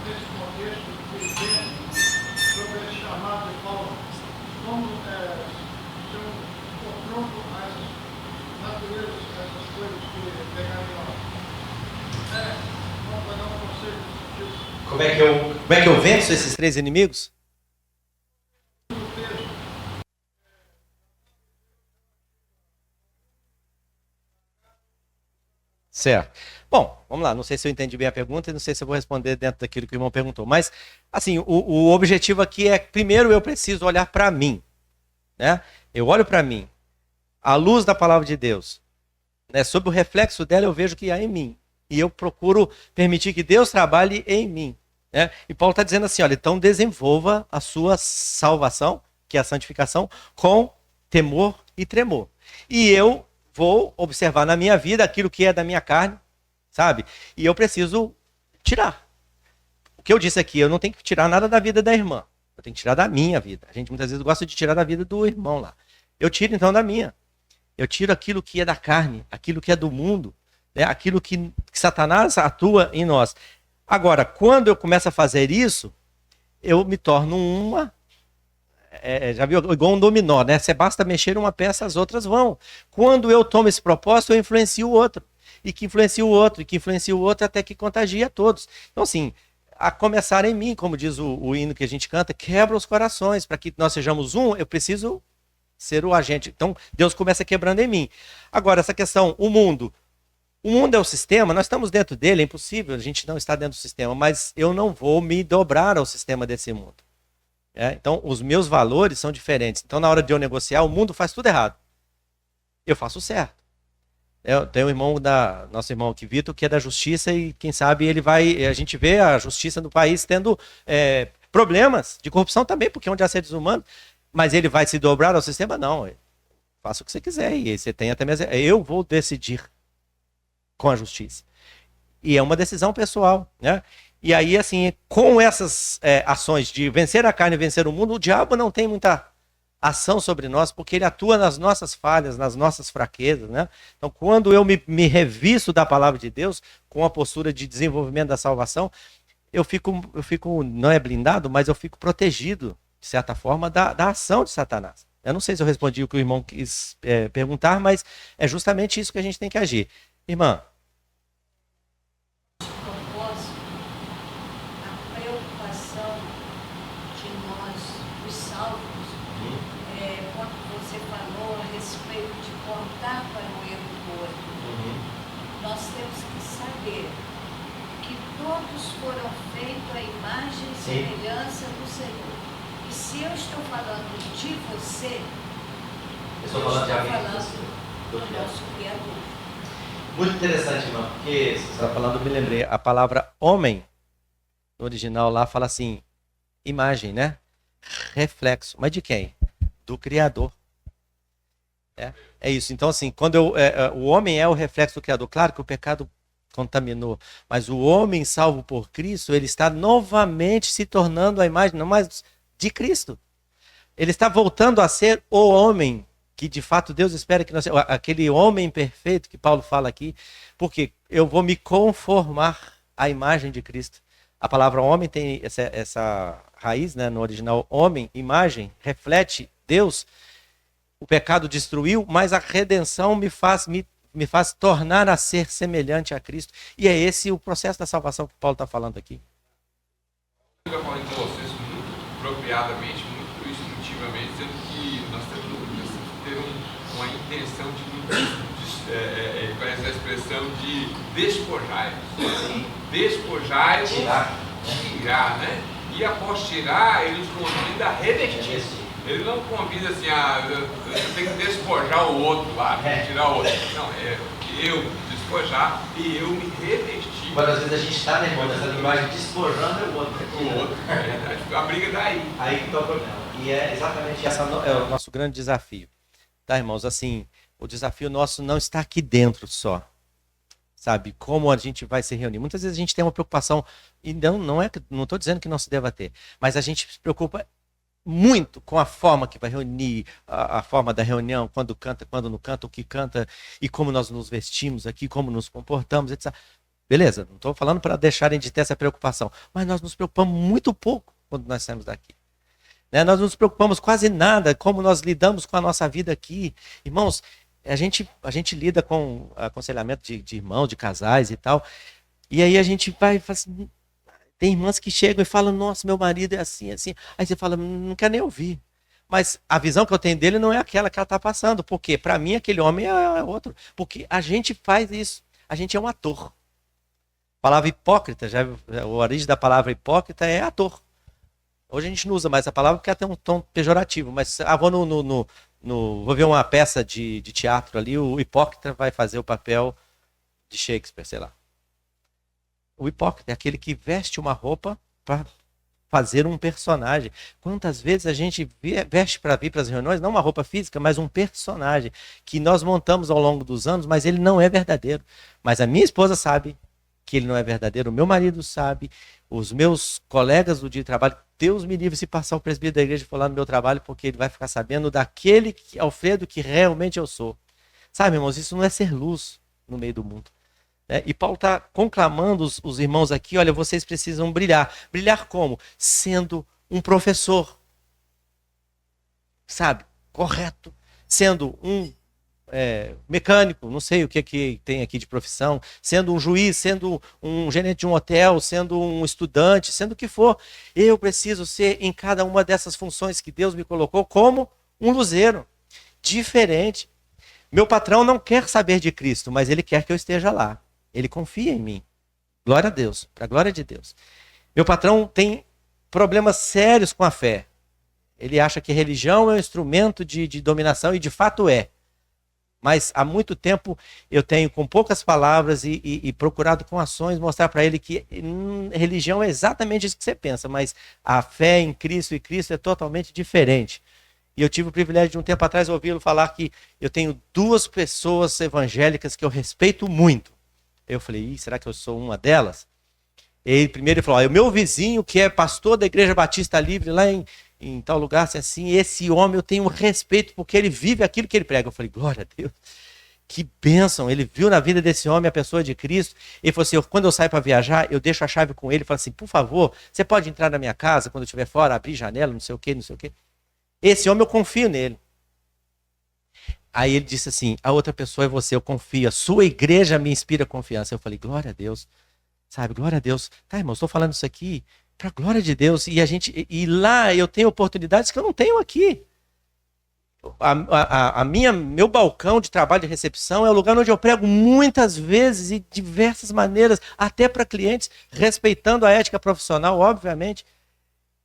Nesse contexto de Filipenses, sobre esse chamado de Paulo, como ser um confronto a essas naturezas, a essas coisas que pegaram em nós. Vamos dar um conselho disso. Como é que eu venço esses três inimigos? Certo. Bom, vamos lá. Não sei se eu entendi bem a pergunta e não sei se eu vou responder dentro daquilo que o irmão perguntou. Mas, assim, o objetivo aqui é, primeiro, eu preciso olhar para mim. Né? Eu olho para mim, à luz da palavra de Deus. Né? Sob o reflexo dela, eu vejo que há em mim. E eu procuro permitir que Deus trabalhe em mim. Né? E Paulo está dizendo assim, olha, então desenvolva a sua salvação, que é a santificação, com temor e tremor. E eu vou observar na minha vida aquilo que é da minha carne, sabe? E eu preciso tirar. O que eu disse aqui, eu não tenho que tirar nada da vida da irmã. Eu tenho que tirar da minha vida. A gente muitas vezes gosta de tirar da vida do irmão lá. Eu tiro então da minha. Eu tiro aquilo que é da carne, aquilo que é do mundo, né? Aquilo que Satanás atua em nós. Agora, quando eu começo a fazer isso, eu me torno já viu? Igual um dominó, né? Você basta mexer uma peça, as outras vão. Quando eu tomo esse propósito, eu influencio o outro. E que influencia o outro, e que influencia o outro até que contagia a todos. Então, assim, a começar em mim, como diz o hino que a gente canta, quebra os corações. Para que nós sejamos um, eu preciso ser o agente. Então, Deus começa quebrando em mim. Agora, essa questão, o mundo. O mundo é o sistema, nós estamos dentro dele, é impossível a gente não estar dentro do sistema, mas eu não vou me dobrar ao sistema desse mundo. Então, os meus valores são diferentes. Então, na hora de eu negociar, o mundo faz tudo errado. Eu faço o certo. Tem um irmão nosso irmão aqui, Vitor, que é da justiça e quem sabe a gente vê a justiça no país tendo problemas de corrupção também, porque é onde há seres humanos, mas ele vai se dobrar ao sistema? Não, faça o que você quiser e você tem até mesmo, eu vou decidir com a justiça. E é uma decisão pessoal, né? E aí, assim, com essas ações de vencer a carne e vencer o mundo, o diabo não tem muita ação sobre nós, porque ele atua nas nossas falhas, nas nossas fraquezas, né? Então, quando eu me revisto da palavra de Deus, com a postura de desenvolvimento da salvação, eu fico, não é blindado, mas eu fico protegido, de certa forma, da ação de Satanás. Eu não sei se eu respondi o que o irmão quis perguntar, mas é justamente isso que a gente tem que agir. Irmã. Semelhança do Senhor. E se eu estou falando de você, eu estou falando de alguém do nosso Criador. Muito interessante, irmão, porque você está falando, eu me lembrei, a palavra homem, no original lá, fala assim, imagem, né? Reflexo. Mas de quem? Do Criador. É isso. Então, assim, quando o homem é o reflexo do Criador. Claro que o pecado contaminou, mas o homem salvo por Cristo, ele está novamente se tornando a imagem, não mais de Cristo. Ele está voltando a ser o homem que de fato Deus espera que nós sejamos, aquele homem perfeito que Paulo fala aqui, porque eu vou me conformar à imagem de Cristo. A palavra homem tem essa raiz, né, no original, homem, imagem, reflete Deus. O pecado destruiu, mas a redenção me faz tornar a ser semelhante a Cristo. E é esse o processo da salvação que Paulo está falando aqui. Eu estou falando com vocês muito apropriadamente, muito instintivamente, dizendo que nós temos que ter uma intenção com essa expressão de despojai-vos. Despojai-vos, tirar, né? E após tirar, ele nos convida a revestir. Ele não convida assim, eu tenho que despojar o outro lá, tirar o outro. Não, é eu despojar e eu me revestir. Mas às vezes a gente está, né, irmão, nessa linguagem despojando o outro. O outro, a briga daí. Aí que está o problema. E é exatamente esse é o nosso grande desafio. Tá, irmãos? Assim, o desafio nosso não está aqui dentro só. Sabe? Como a gente vai se reunir. Muitas vezes a gente tem uma preocupação, e não estou dizendo que não se deva ter, mas a gente se preocupa muito com a forma que vai reunir, a forma da reunião, quando canta, quando não canta, o que canta, e como nós nos vestimos aqui, como nos comportamos, etc. Beleza, não estou falando para deixarem de ter essa preocupação, mas nós nos preocupamos muito pouco quando nós saímos daqui. Né? Nós não nos preocupamos quase nada como nós lidamos com a nossa vida aqui. Irmãos, a gente lida com aconselhamento de irmãos, de casais e tal, e aí a gente vai e fala assim, tem irmãs que chegam e falam, nossa, meu marido é assim, assim. Aí você fala, não quer nem ouvir. Mas a visão que eu tenho dele não é aquela que ela está passando. Porque para mim aquele homem é outro. Porque a gente faz isso. A gente é um ator. A palavra hipócrita, a origem da palavra hipócrita é ator. Hoje a gente não usa mais essa palavra porque ela tem um tom pejorativo. Mas vou ver uma peça de teatro ali, o hipócrita vai fazer o papel de Shakespeare, sei lá. O hipócrita é aquele que veste uma roupa para fazer um personagem. Quantas vezes a gente veste para vir para as reuniões, não uma roupa física, mas um personagem que nós montamos ao longo dos anos, mas ele não é verdadeiro. Mas a minha esposa sabe que ele não é verdadeiro, o meu marido sabe, os meus colegas do dia de trabalho, Deus me livre se passar o presbítero da igreja for lá no meu trabalho, porque ele vai ficar sabendo daquele Alfredo que realmente eu sou. Sabe, irmãos, isso não é ser luz no meio do mundo. E Paulo está conclamando os irmãos aqui, olha, vocês precisam brilhar. Brilhar como? Sendo um professor, sabe, correto. Sendo um mecânico, não sei o que tem aqui de profissão. Sendo um juiz, sendo um gerente de um hotel, sendo um estudante, sendo o que for. Eu preciso ser em cada uma dessas funções que Deus me colocou como um luzeiro, diferente. Meu patrão não quer saber de Cristo, mas ele quer que eu esteja lá. Ele confia em mim. Glória a Deus, para a glória de Deus. Meu patrão tem problemas sérios com a fé. Ele acha que religião é um instrumento de dominação, e de fato é. Mas há muito tempo eu tenho, com poucas palavras e procurado com ações, mostrar para ele que religião é exatamente isso que você pensa, mas a fé em Cristo e Cristo é totalmente diferente. E eu tive o privilégio de um tempo atrás ouvi-lo falar que eu tenho 2 pessoas evangélicas que eu respeito muito. Eu falei, será que eu sou uma delas? Primeiro ele falou, o meu vizinho que é pastor da Igreja Batista Livre lá em tal lugar, assim, esse homem eu tenho respeito porque ele vive aquilo que ele prega. Eu falei, glória a Deus, que bênção, ele viu na vida desse homem a pessoa de Cristo. Ele falou assim, quando eu saio para viajar, eu deixo a chave com ele, falo assim, por favor, você pode entrar na minha casa quando eu estiver fora, abrir janela, não sei o quê, não sei o quê. Esse homem eu confio nele. Aí ele disse assim, a outra pessoa é você, eu confio, a sua igreja me inspira confiança. Eu falei, glória a Deus, sabe, glória a Deus. Tá, irmão, estou falando isso aqui para a glória de Deus. E lá eu tenho oportunidades que eu não tenho aqui. Meu balcão de trabalho de recepção é o lugar onde eu prego muitas vezes e de diversas maneiras, até para clientes, respeitando a ética profissional, obviamente.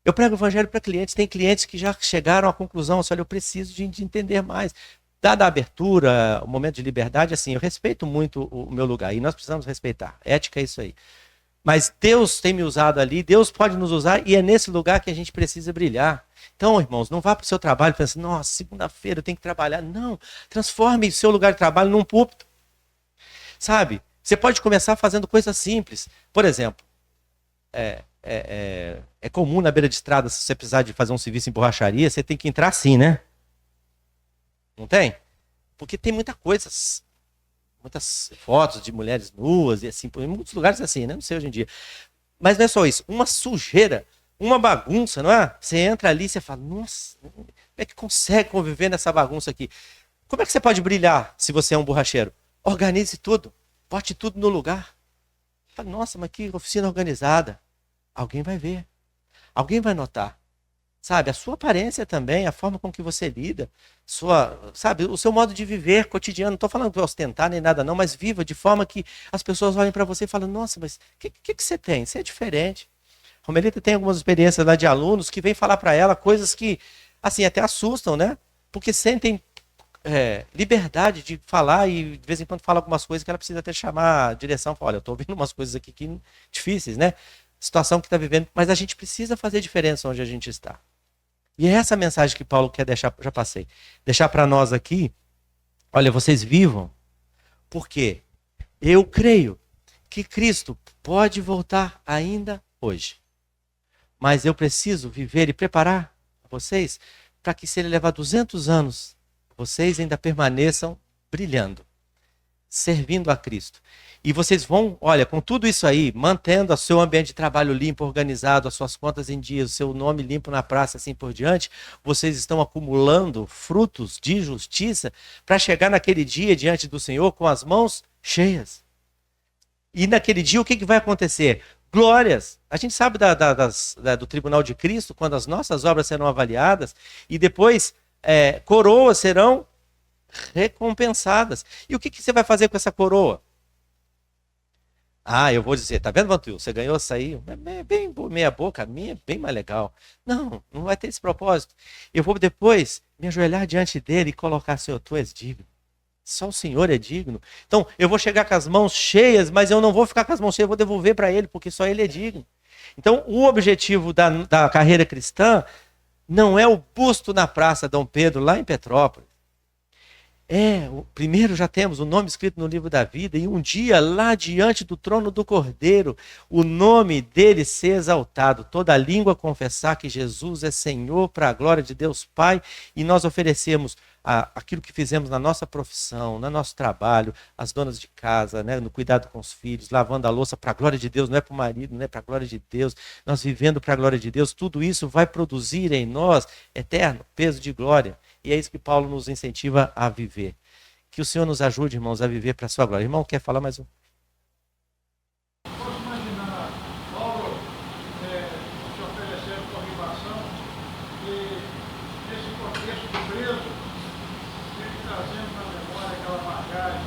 Eu prego o evangelho para clientes. Tem clientes que já chegaram à conclusão, olha, eu preciso de entender mais. Dada a abertura, o momento de liberdade, assim, eu respeito muito o meu lugar e nós precisamos respeitar. Ética é isso aí. Mas Deus tem me usado ali, Deus pode nos usar e é nesse lugar que a gente precisa brilhar. Então, irmãos, não vá para o seu trabalho pensando, nossa, segunda-feira eu tenho que trabalhar. Não, transforme o seu lugar de trabalho num púlpito. Sabe? Você pode começar fazendo coisas simples. Por exemplo, é comum na beira de estrada, se você precisar de fazer um serviço em borracharia, você tem que entrar assim, né? Não tem? Porque tem muitas fotos de mulheres nuas e assim, em muitos lugares assim, né? Não sei hoje em dia. Mas não é só isso, uma sujeira, uma bagunça, não é? Você entra ali e você fala, nossa, como é que consegue conviver nessa bagunça aqui? Como é que você pode brilhar se você é um borracheiro? Organize tudo, bote tudo no lugar. Fala, nossa, mas que oficina organizada. Alguém vai ver, alguém vai notar. Sabe, a sua aparência também, a forma com que você lida, sabe, o seu modo de viver cotidiano. Não estou falando para ostentar nem nada não, mas viva de forma que as pessoas olhem para você e falem, nossa, mas o que você tem? Você é diferente. A Romelita tem algumas experiências lá de alunos que vêm falar para ela coisas que, assim, até assustam, né? Porque sentem liberdade de falar e de vez em quando fala algumas coisas que ela precisa até chamar a direção. Fala, olha, eu estou ouvindo umas coisas aqui que difíceis, né? Situação que está vivendo, mas a gente precisa fazer diferença onde a gente está. E é essa mensagem que Paulo quer deixar, já passei, deixar para nós aqui. Olha, vocês vivam, porque eu creio que Cristo pode voltar ainda hoje. Mas eu preciso viver e preparar vocês para que se ele levar 200 anos, vocês ainda permaneçam brilhando, servindo a Cristo. E vocês vão, olha, com tudo isso aí, mantendo o seu ambiente de trabalho limpo, organizado, as suas contas em dia, o seu nome limpo na praça, assim por diante, vocês estão acumulando frutos de justiça para chegar naquele dia diante do Senhor com as mãos cheias. E naquele dia o que vai acontecer? Glórias. A gente sabe do tribunal de Cristo, quando as nossas obras serão avaliadas e depois coroas serão recompensadas. E o que você vai fazer com essa coroa? Ah, eu vou dizer, tá vendo, Vantuil? Você ganhou essa aí, bem meia boca, a minha é bem mais legal. Não, não vai ter esse propósito. Eu vou depois me ajoelhar diante dele e colocar, Senhor, tu és digno. Só o Senhor é digno. Então, eu vou chegar com as mãos cheias, mas eu não vou ficar com as mãos cheias, eu vou devolver para ele, porque só ele é digno. Então, o objetivo da carreira cristã não é o busto na Praça Dom Pedro, lá em Petrópolis. Primeiro já temos o nome escrito no livro da vida, e um dia lá diante do trono do Cordeiro, o nome dele ser exaltado, toda a língua confessar que Jesus é Senhor para a glória de Deus Pai, e nós oferecemos aquilo que fizemos na nossa profissão, no nosso trabalho, as donas de casa, né, no cuidado com os filhos, lavando a louça para a glória de Deus, não é para o marido, não é para a glória de Deus, nós vivendo para a glória de Deus, tudo isso vai produzir em nós eterno peso de glória. E é isso que Paulo nos incentiva a viver. Que o Senhor nos ajude, irmãos, a viver para a sua glória. Irmão, quer falar mais um? Posso imaginar Paulo se oferecendo por ribação e, nesse contexto do preso, ele trazendo na memória aquela bagagem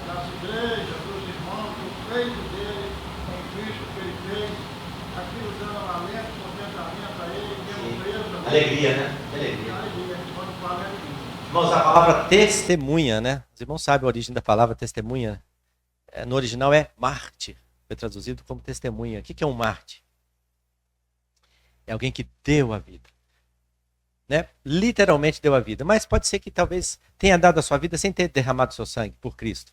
das igrejas, dos irmãos, do feito dele em Cristo que ele fez, aquilo dando lamento, contentamento a ele, mesmo preso. Alegria, né? Alegria. Alegria, quando fala alegria. Irmãos, a palavra testemunha, né? Os irmãos sabem a origem da palavra testemunha. No original é mártir. Foi traduzido como testemunha. O que é um mártir? É alguém que deu a vida. Né? Literalmente deu a vida. Mas pode ser que talvez tenha dado a sua vida sem ter derramado seu sangue por Cristo.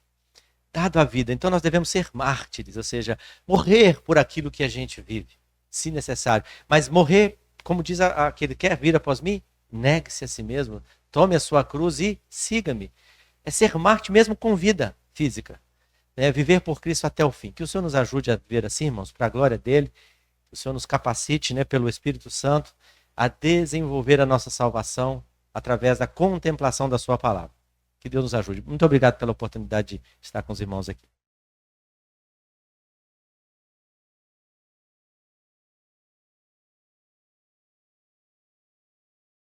Dado a vida. Então nós devemos ser mártires, ou seja, morrer por aquilo que a gente vive, se necessário. Mas morrer, como diz aquele que quer vir após mim, negue-se a si mesmo, tome a sua cruz e siga-me. É ser mártir mesmo com vida física. Viver por Cristo até o fim. Que o Senhor nos ajude a viver assim, irmãos, para a glória dele. Que o Senhor nos capacite, pelo Espírito Santo, a desenvolver a nossa salvação através da contemplação da sua palavra. Que Deus nos ajude. Muito obrigado pela oportunidade de estar com os irmãos aqui.